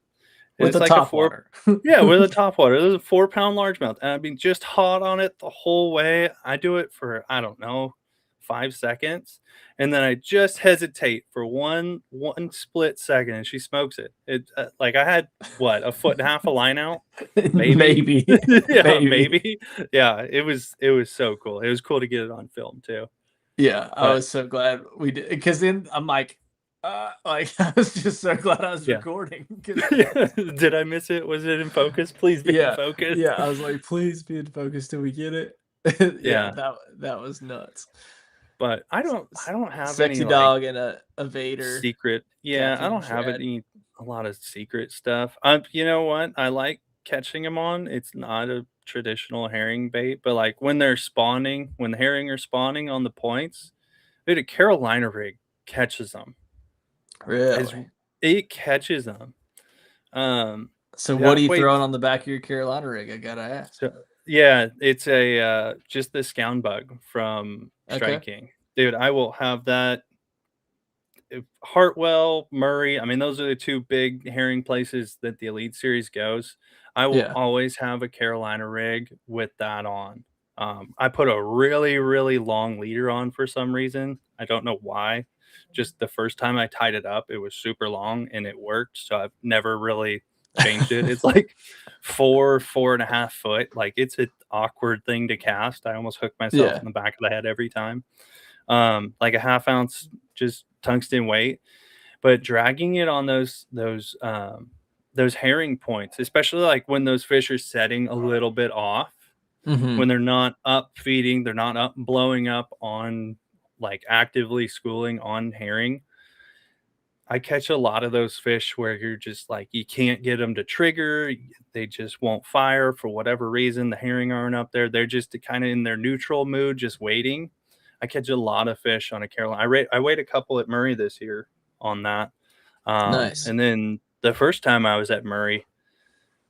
And With it's the like a top four, water. yeah, with a top water. There's a 4 pound largemouth. And I've been just hot on it the whole way. I do it for, I don't know, 5 seconds, and then I just hesitate for one split second, and she smokes it. Like, I had, what, a foot and a half of line out? Maybe. Maybe, Yeah, maybe. maybe. Yeah, it was so cool. It was cool to get it on film too. Yeah, I But was so glad we did because then I'm like I was just so glad I was yeah. recording because Did I miss it? Was it in focus? Please be in yeah, focus. yeah, I was like, please be in focus till we get it. Yeah, Yeah, that was nuts. but I don't have any, Sexy like, dog and a Vader secret. Yeah, I caffeine don't have shad. any a lot of secret stuff. You know what? I like catching them on. It's not a traditional herring bait, but, like, when they're spawning, when the herring are spawning on the points, dude, a Carolina rig catches them. Is Really? It catches them. Um, So what are I've you weighed throwing on the back of your Carolina rig? I gotta ask. so yeah, it's just the scound bug from Okay. Strike King. Dude, I will have that Hartwell, Murray. I mean, those are the two big herring places that the Elite Series goes. I will Yeah. always have a Carolina rig with that on. I put a really, really long leader on for some reason. I don't know why. Just the first time I tied it up, it was super long and it worked. So I've never really changed it. It's like 4.5 foot. Like, it's an awkward thing to cast. I almost hook myself Yeah. in the back of the head every time. Like a half ounce, just tungsten weight, but dragging it on those herring points, especially like when those fish are setting a little bit off, Hmm. when they're not up feeding, they're not up blowing up on, like, actively schooling on herring. I catch a lot of those fish where you're just like, you can't get them to trigger. They just won't fire for whatever reason. The herring aren't up there. They're just kind of in their neutral mood, just waiting. I catch a lot of fish on a Carolina. I weighed a couple at Murray this year on that. Nice. And then the first time I was at Murray,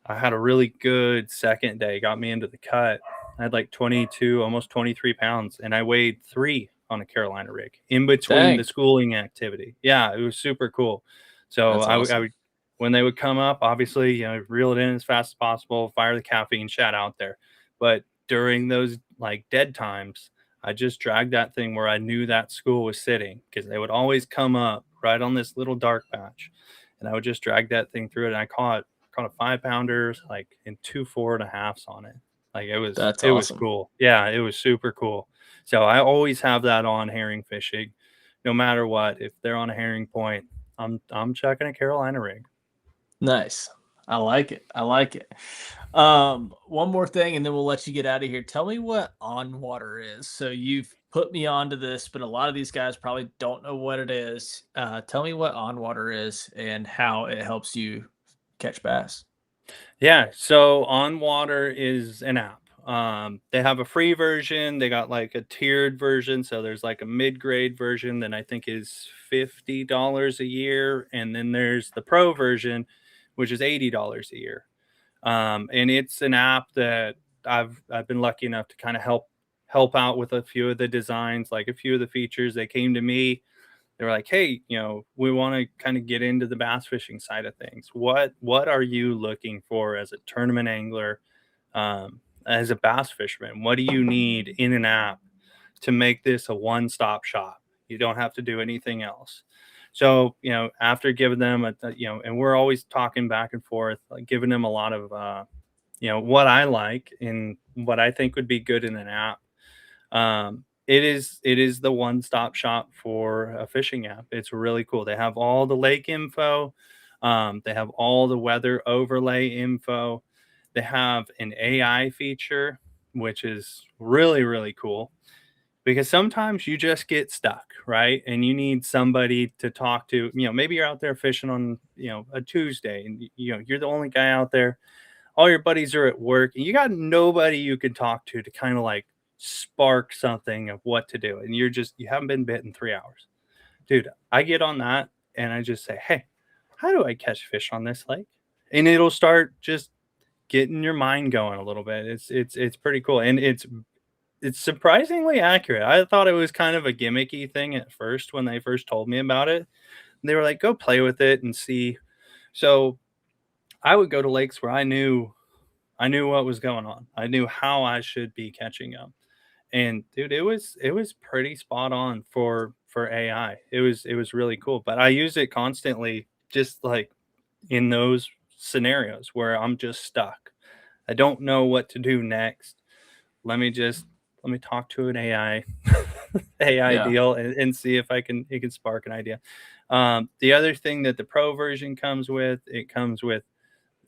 I had a really good second day, got me into the cut. I had like 22, almost 23 pounds, and I weighed 3 on a Carolina rig in between the Dang. schooling activity. Yeah, it was super cool. So That's I awesome. would, when they would come up, obviously, reel it in as fast as possible, fire the caffeine shot out there. But during those, like, dead times, I just dragged that thing where I knew that school was sitting, because they would always come up right on this little dark patch, and I would just drag that thing through it. And I caught a 5 pounders, like, in two 4.5s on it. Like, it was That's it was awesome. cool. Yeah, it was super cool. So I always have that on herring fishing, no matter what. If they're on a herring point, I'm checking a Carolina rig. Nice. I like it. I like it. One more thing, and then we'll let you get out of here. Tell me what on water is. So you've put me onto this, but a lot of these guys probably don't know what it is. Tell me what on water is and how it helps you catch bass. Yeah, so On Water is an app. They have a free version. They got like a tiered version. So there's like a mid-grade version that I think is $50 a year, and then there's the pro version, which is $80 a year. And it's an app that I've been lucky enough to kind of help out with a few of the designs, like a few of the features. They came to me. They were like, "Hey, we want to kind of get into the bass fishing side of things. What are you looking for as a tournament angler, as a bass fisherman? What do you need in an app to make this a one-stop shop? You don't have to do anything else." So, after giving them and we're always talking back and forth, like, giving them a lot of what I like and what I think would be good in an app. It is the one-stop shop for a fishing app. It's really cool. They have all the lake info. They have all the weather overlay info. They have an AI feature, which is really, really cool, because sometimes you just get stuck, right? And you need somebody to talk to. Maybe you're out there fishing on, a Tuesday, and you're the only guy out there. All your buddies are at work, and you got nobody you can talk to kind of, like, spark something of what to do. And you haven't been bit in 3 hours. Dude, I get on that and I just say, "Hey, how do I catch fish on this lake?" And it'll start just getting your mind going a little bit. It's pretty cool. And it's surprisingly accurate. I thought it was kind of a gimmicky thing at first when they first told me about it. They were like, "Go play with it and see." So I would go to lakes where I knew what was going on. I knew how I should be catching them. And dude, it was pretty spot on for AI. It was really cool. But I use it constantly, just like in those scenarios where I'm just stuck. I don't know what to do next. Let me just let me talk to an AI Yeah. deal and see if I can it can spark an idea. The other thing that the pro version comes with, it comes with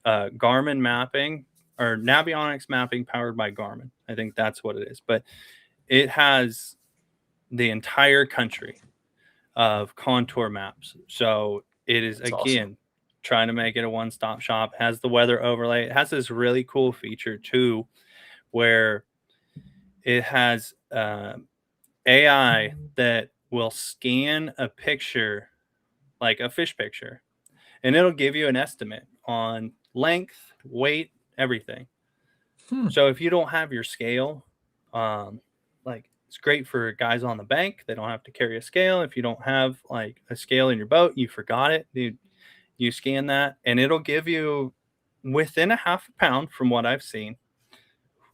Garmin mapping or Navionics mapping powered by Garmin. I think that's what it is. But it has the entire country of contour maps. So it is That's awesome. again trying to make it a one-stop shop. Has the weather overlay. It has this really cool feature too, where it has AI that will scan a picture, like a fish picture, and it'll give you an estimate on length, weight, everything. Hmm. So if you don't have your scale, like it's great for guys on the bank. They don't have to carry a scale. If you don't have like a scale in your boat, you forgot it, dude. You scan that, and it'll give you within a half a pound, from what I've seen,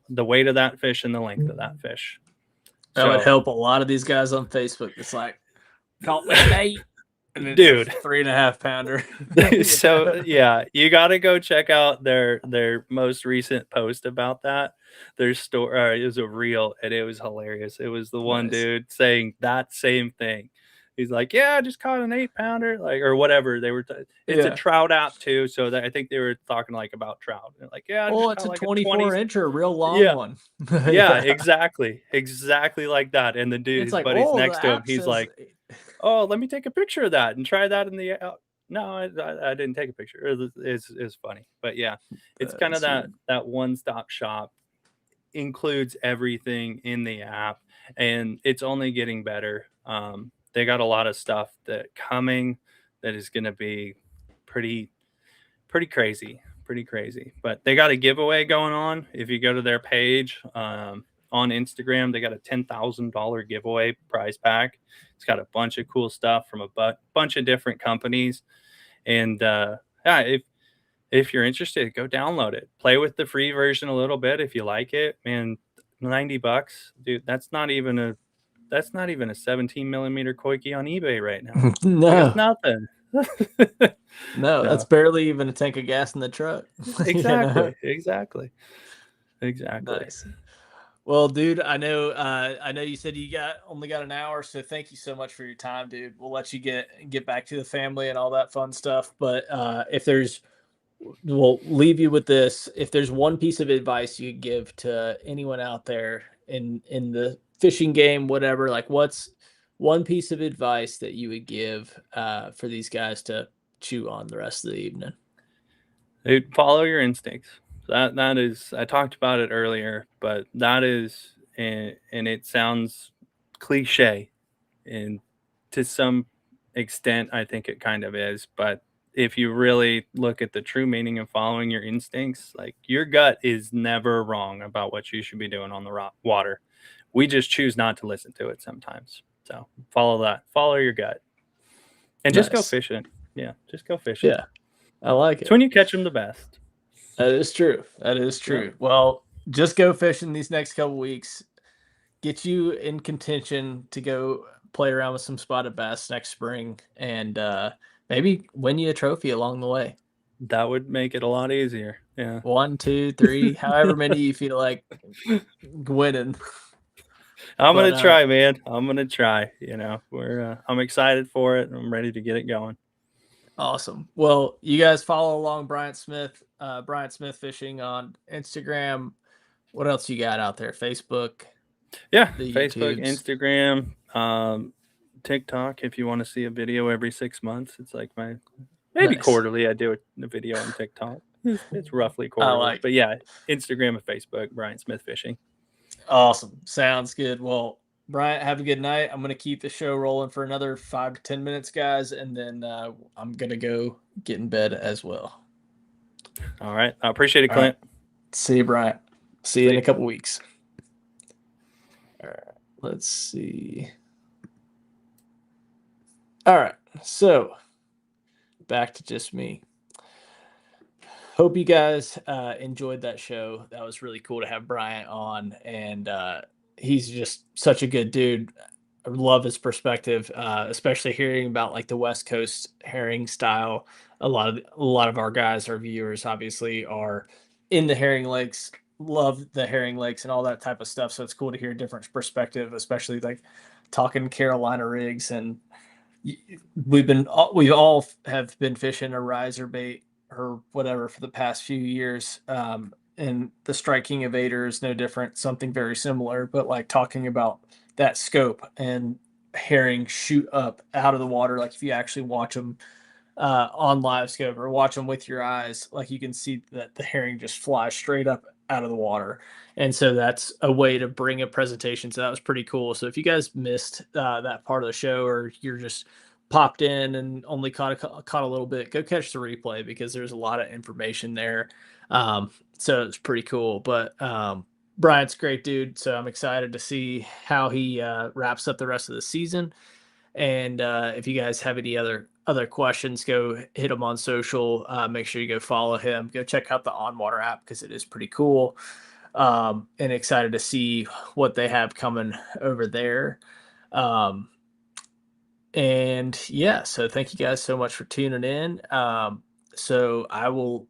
the weight of that fish and the length of that fish. That would So, help a lot of these guys on Facebook. It's like, caught me an 8, and it's a dude, 3.5 pounder. so yeah, you got to go check out their most recent post about that. Their story, it was a reel, and it was hilarious. It was the one Nice. dude saying that same thing. He's like, "Yeah, I just caught an 8 pounder, like or whatever." They were. It's a Yeah. trout app too, so that I think they were talking like about trout. They're like, "Yeah, I Oh, just it's caught a like a 20." 24 incher, a real long Yeah, one. yeah, Yeah. exactly like that. And the dude, It's his like, buddy's oh, the next to him. app He's says like, "Oh, let me take a picture of that and try that in the." No, I didn't take a picture. It's funny, but yeah, it's kind of that's that one stop shop, includes everything in the app, and it's only getting better. They got a lot of stuff that coming that is going to be pretty pretty crazy, pretty crazy. But they got a giveaway going on. If you go to their page on Instagram, they got a $10,000 giveaway prize pack. It's got a bunch of cool stuff from a bunch of different companies. And yeah, if you're interested, go download it. Play with the free version a little bit if you like it. Man, $90, dude. That's not even a 17 millimeter koi on eBay right now. Like it's no, nothing. no, that's No, barely even a tank of gas in the truck. You know? exactly, exactly, exactly. Nice. Well, dude, I know you said you only got an hour, so thank you so much for your time, dude. We'll let you get back to the family and all that fun stuff. But if there's we'll leave you with this. If there's one piece of advice you could give to anyone out there in the fishing game, whatever, like what's one piece of advice that you would give for these guys to chew on the rest of the evening? Dude, follow your instincts. That is, I talked about it earlier, but that is, and it sounds cliche, and to some extent, I think it kind of is. But if you really look at the true meaning of following your instincts, like your gut is never wrong about what you should be doing on the water. We just choose not to listen to it sometimes. So follow that. Follow your gut, and just go Nice. fishing. Yeah, just go fishing. Yeah, I like It's it. when you catch them the best. That is true. That is Yep. true. Well, just go fishing these next couple weeks. Get you in contention to go play around with some spotted bass next spring, and maybe win you a trophy along the way. That would make it a lot easier. Yeah. One, two, three, however many you feel like winning. I'm But gonna try, man. I'm gonna try. We're I'm excited for it. I'm ready to get it going. awesome. Well, you guys follow along Bryant Smith Fishing on Instagram. What else you got out there? Facebook, Yeah, the Facebook, YouTubes. Instagram, TikTok. If you want to see a video every 6 months, it's like my maybe Nice. quarterly. I do a video on TikTok. It's roughly I quarterly, like but it. yeah, Instagram and Facebook. Bryant Smith Fishing. Awesome. Sounds good. Well, Bryant, have a good night. I'm going to keep the show rolling for another 5 to 10 minutes, guys, and then I'm going to go get in bed as well. All right, I appreciate it, All right. Clint. See you, Bryant. See you See in a you. couple weeks. All right. Let's see. All right. So back to just me. Hope you guys enjoyed that show. That was really cool to have Bryant on. And he's just such a good dude. I love his perspective, especially hearing about like the West Coast herring style. A lot of our guys, our viewers, obviously are in the herring lakes, love the herring lakes and all that type of stuff. So it's cool to hear a different perspective, especially like talking Carolina rigs. And we all have been fishing a riser bait or whatever for the past few years. And the striking evader is no different, something very similar, but like talking about that scope and herring shoot up out of the water. Like if you actually watch them on live scope or watch them with your eyes, like you can see that the herring just flies straight up out of the water. And so that's a way to bring a presentation. So that was pretty cool. So if you guys missed that part of the show, or you're just popped in and only caught a little bit, go catch the replay because there's a lot of information there. So it's pretty cool. But Bryant's a great dude. So I'm excited to see how he wraps up the rest of the season. And if you guys have any other questions, go hit him on social. Make sure you go follow him. Go check out the On Water app because it is pretty cool. And excited to see what they have coming over there. Um, and yeah, so thank you guys so much for tuning in. So I will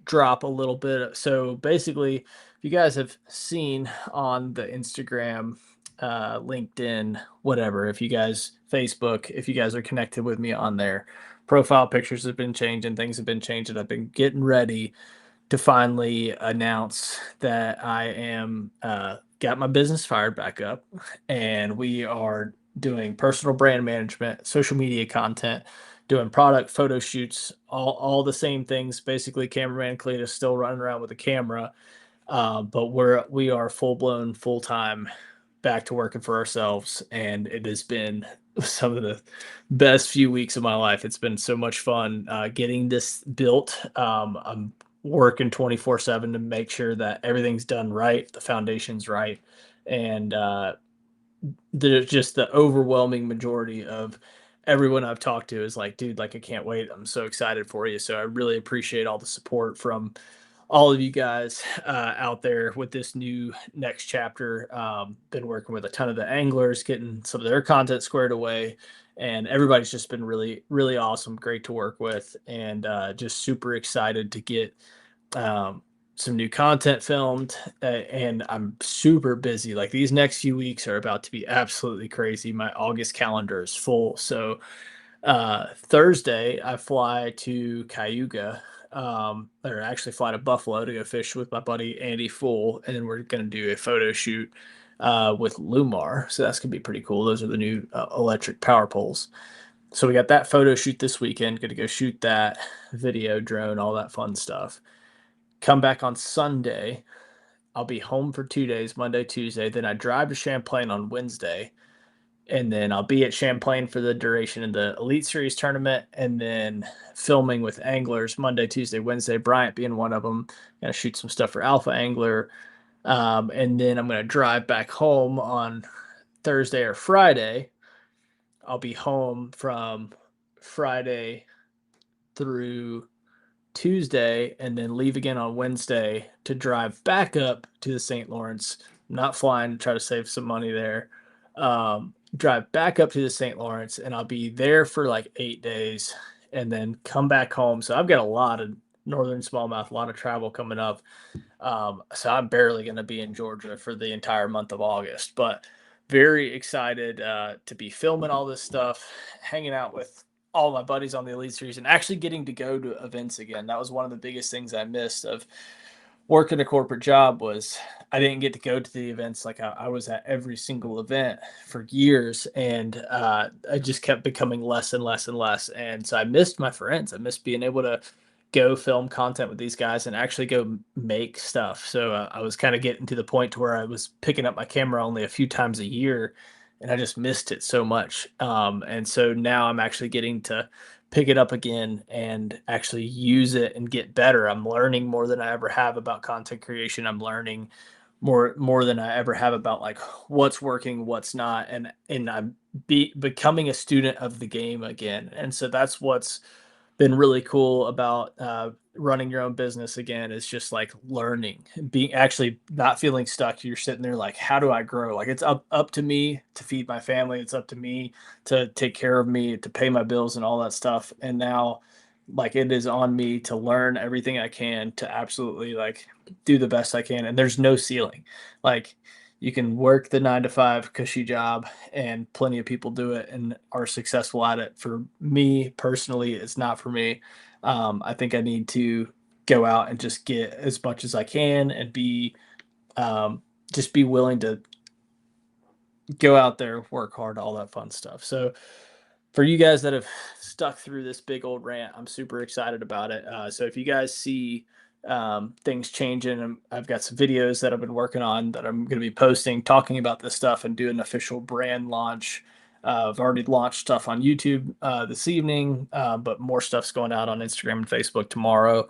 drop a little bit. So basically, if you guys have seen on the Instagram, LinkedIn, whatever, if you guys, Facebook, if you guys are connected with me on there, profile pictures have been changing, things have been changing. I've been getting ready to finally announce that I am got my business fired back up, and we are doing personal brand management, social media content, doing product photo shoots, all the same things. Basically, cameraman Cletus still running around with a camera, but we are full blown, full time back to working for ourselves, and it has been some of the best few weeks of my life. It's been so much fun getting this built. I'm working 24/7 to make sure that everything's done right, the foundation's right, and there's just the overwhelming majority of everyone I've talked to is like, dude, like I can't wait. I'm so excited for you. So I really appreciate all the support from all of you guys out there with this new next chapter. Been working with a ton of the anglers, getting some of their content squared away, and everybody's just been really, really awesome, great to work with, and just super excited to get um, some new content filmed. And I'm super busy. Like these next few weeks are about to be absolutely crazy. My August calendar is full. So Thursday, I fly to Cayuga, or actually fly to Buffalo to go fish with my buddy Andy Full, and then we're going to do a photo shoot with Lumar. So that's going to be pretty cool. Those are the new electric power poles. So we got that photo shoot this weekend. Going to go shoot that video, drone, all that fun stuff. Come back on Sunday. I'll be home for 2 days, Monday, Tuesday. Then I drive to Champlain on Wednesday, and then I'll be at Champlain for the duration of the Elite Series tournament, and then filming with anglers Monday, Tuesday, Wednesday. Bryant being one of them. Gonna shoot some stuff for Alpha Angler, and then I'm gonna drive back home on Thursday or Friday. I'll be home from Friday through Tuesday and then leave again on Wednesday to drive back up to the St. Lawrence. Not flying to try to save some money there. Drive back up to the St. Lawrence, and I'll be there for like 8 days and then come back home. So I've got a lot of northern smallmouth, a lot of travel coming up. So I'm barely going to be in Georgia for the entire month of August, but very excited to be filming all this stuff, hanging out with all my buddies on the Elite Series, and actually getting to go to events again. That was one of the biggest things I missed of working a corporate job was I didn't get to go to the events. Like I was at every single event for years, and I just kept becoming less and less and less. And so I missed my friends. I missed being able to go film content with these guys and actually go make stuff. So I was kind of getting to the point to where I was picking up my camera only a few times a year, and I just missed it so much. And so now I'm actually getting to pick it up again and actually use it and get better. I'm learning more than I ever have about content creation. I'm learning more than I ever have about like what's working, what's not, and I'm becoming a student of the game again. And so that's what's been really cool about running your own business again is just like learning, being actually not feeling stuck. You're sitting there like, how do I grow? Like it's up to me to feed my family. It's up to me to take care of me, to pay my bills and all that stuff. And now like it is on me to learn everything I can to absolutely like do the best I can. And there's no ceiling. Like you can work the 9 to 5 cushy job and plenty of people do it and are successful at it. For me personally, it's not for me. I think I need to go out and just get as much as I can and be just be willing to go out there, work hard, all that fun stuff. So for you guys that have stuck through this big old rant, I'm super excited about it. So if you guys see things changing, I've got some videos that I've been working on that I'm going to be posting, talking about this stuff and do an official brand launch. I've already launched stuff on YouTube this evening, but more stuff's going out on Instagram and Facebook tomorrow.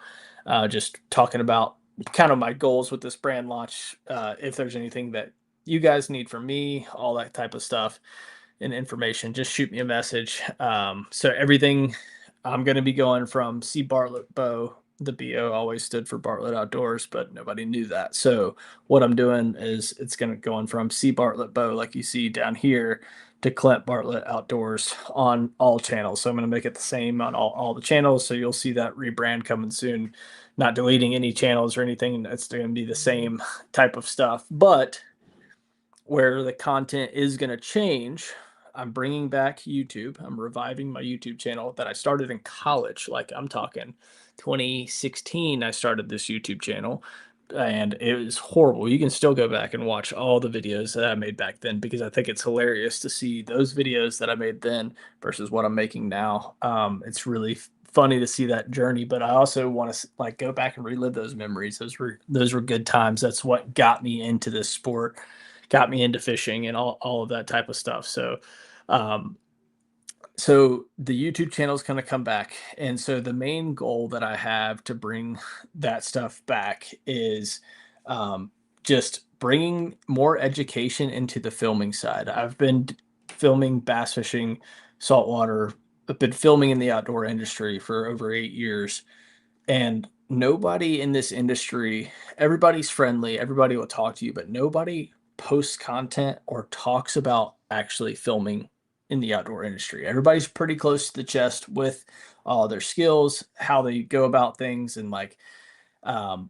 Just talking about kind of my goals with this brand launch. If there's anything that you guys need from me, all that type of stuff and information, just shoot me a message. So everything I'm going to be going from C Bartlett Bow. The BO always stood for Bartlett Outdoors, but nobody knew that. So what I'm doing is it's going to going from C Bartlett Bow, like you see down here, to Clint Bartlett Outdoors on all channels. So I'm going to make it the same on all the channels. So you'll see that rebrand coming soon. Not deleting any channels or anything. It's going to be the same type of stuff, but where the content is going to change. I'm bringing back YouTube. I'm reviving my YouTube channel that I started in college. Like I'm talking 2016, I started this YouTube channel and it was horrible. You can still go back and watch all the videos that I made back then because I think it's hilarious to see those videos that I made then versus what I'm making now. It's really funny to see that journey, but I also want to like go back and relive those memories. Those were good times. That's what got me into this sport, got me into fishing and all of that type of stuff. Um, so the YouTube channel is going to come back. And so the main goal that I have to bring that stuff back is just bringing more education into the filming side. I've been filming bass fishing, saltwater. I've been filming in the outdoor industry for over 8 years, and nobody in this industry, everybody's friendly, everybody will talk to you, but nobody posts content or talks about actually filming in the outdoor industry. Everybody's pretty close to the chest with all their skills, how they go about things, and like um,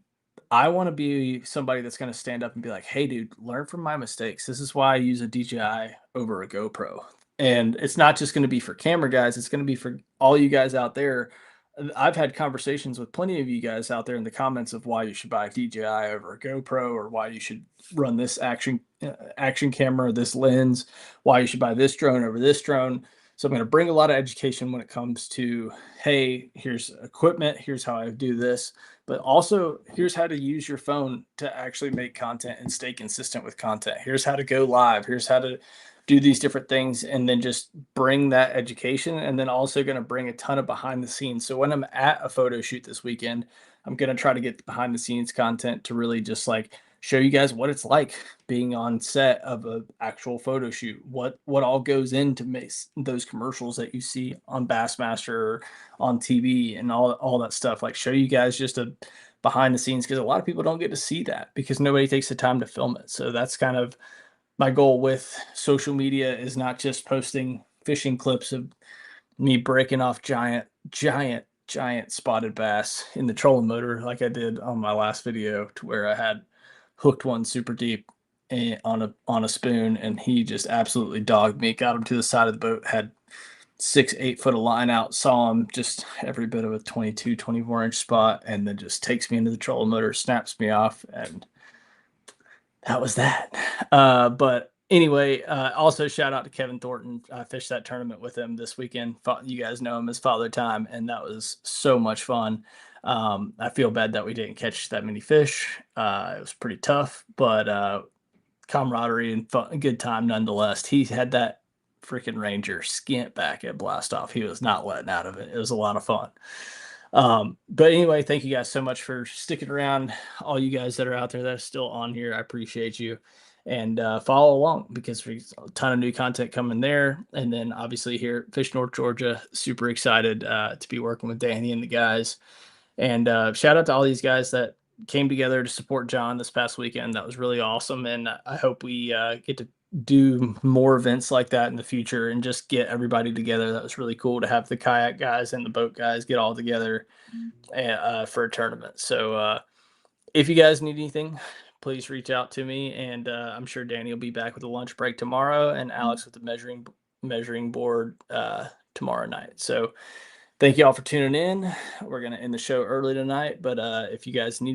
I want to be somebody that's going to stand up and be like, "Hey, dude, learn from my mistakes. This is why I use a DJI over a GoPro." And it's not just going to be for camera guys; it's going to be for all you guys out there. I've had conversations with plenty of you guys out there in the comments of why you should buy a DJI over a GoPro, or why you should run this action camera, this lens, why you should buy this drone over this drone. So I'm going to bring a lot of education when it comes to, hey, here's equipment, here's how I do this, but also here's how to use your phone to actually make content and stay consistent with content. Here's how to go live. Here's how to do these different things, and then just bring that education. And then also going to bring a ton of behind the scenes. So when I'm at a photo shoot this weekend, I'm going to try to get behind the scenes content to really just like show you guys what it's like being on set of an actual photo shoot, what all goes into make those commercials that you see on Bassmaster or on TV and all that stuff. Like show you guys just a behind the scenes, because a lot of people don't get to see that because nobody takes the time to film it. So that's kind of my goal with social media, is not just posting fishing clips of me breaking off giant spotted bass in the trolling motor like I did on my last video, to where I had hooked one super deep on a spoon, and he just absolutely dogged me. Got him to the side of the boat, had 6 8 foot of line out, saw him just every bit of a 22 24 inch spot, and then just takes me into the trolling motor, snaps me off, and that was that. But anyway, also shout out to Kevin Thornton. I fished that tournament with him this weekend. You guys know him as Father Time, and that was so much fun. I feel bad that we didn't catch that many fish. It was pretty tough, but camaraderie and fun, good time nonetheless. He had that freaking Ranger skint back at Blast Off. He was not letting out of it. It was a lot of fun. But anyway, thank you guys so much for sticking around. All you guys that are out there that are still on here, I appreciate you. And follow along, because there's a ton of new content coming there. And then obviously here at Fish North Georgia, super excited to be working with Danny and the guys. And shout out to all these guys that came together to support John this past weekend. That was really awesome. And I hope we get to do more events like that in the future and just get everybody together. That was really cool to have the kayak guys and the boat guys get all together for a tournament. So if you guys need anything, please reach out to me. And I'm sure Danny will be back with a lunch break tomorrow and Alex with the measuring board tomorrow night. So thank you all for tuning in. We're going to end the show early tonight, but if you guys need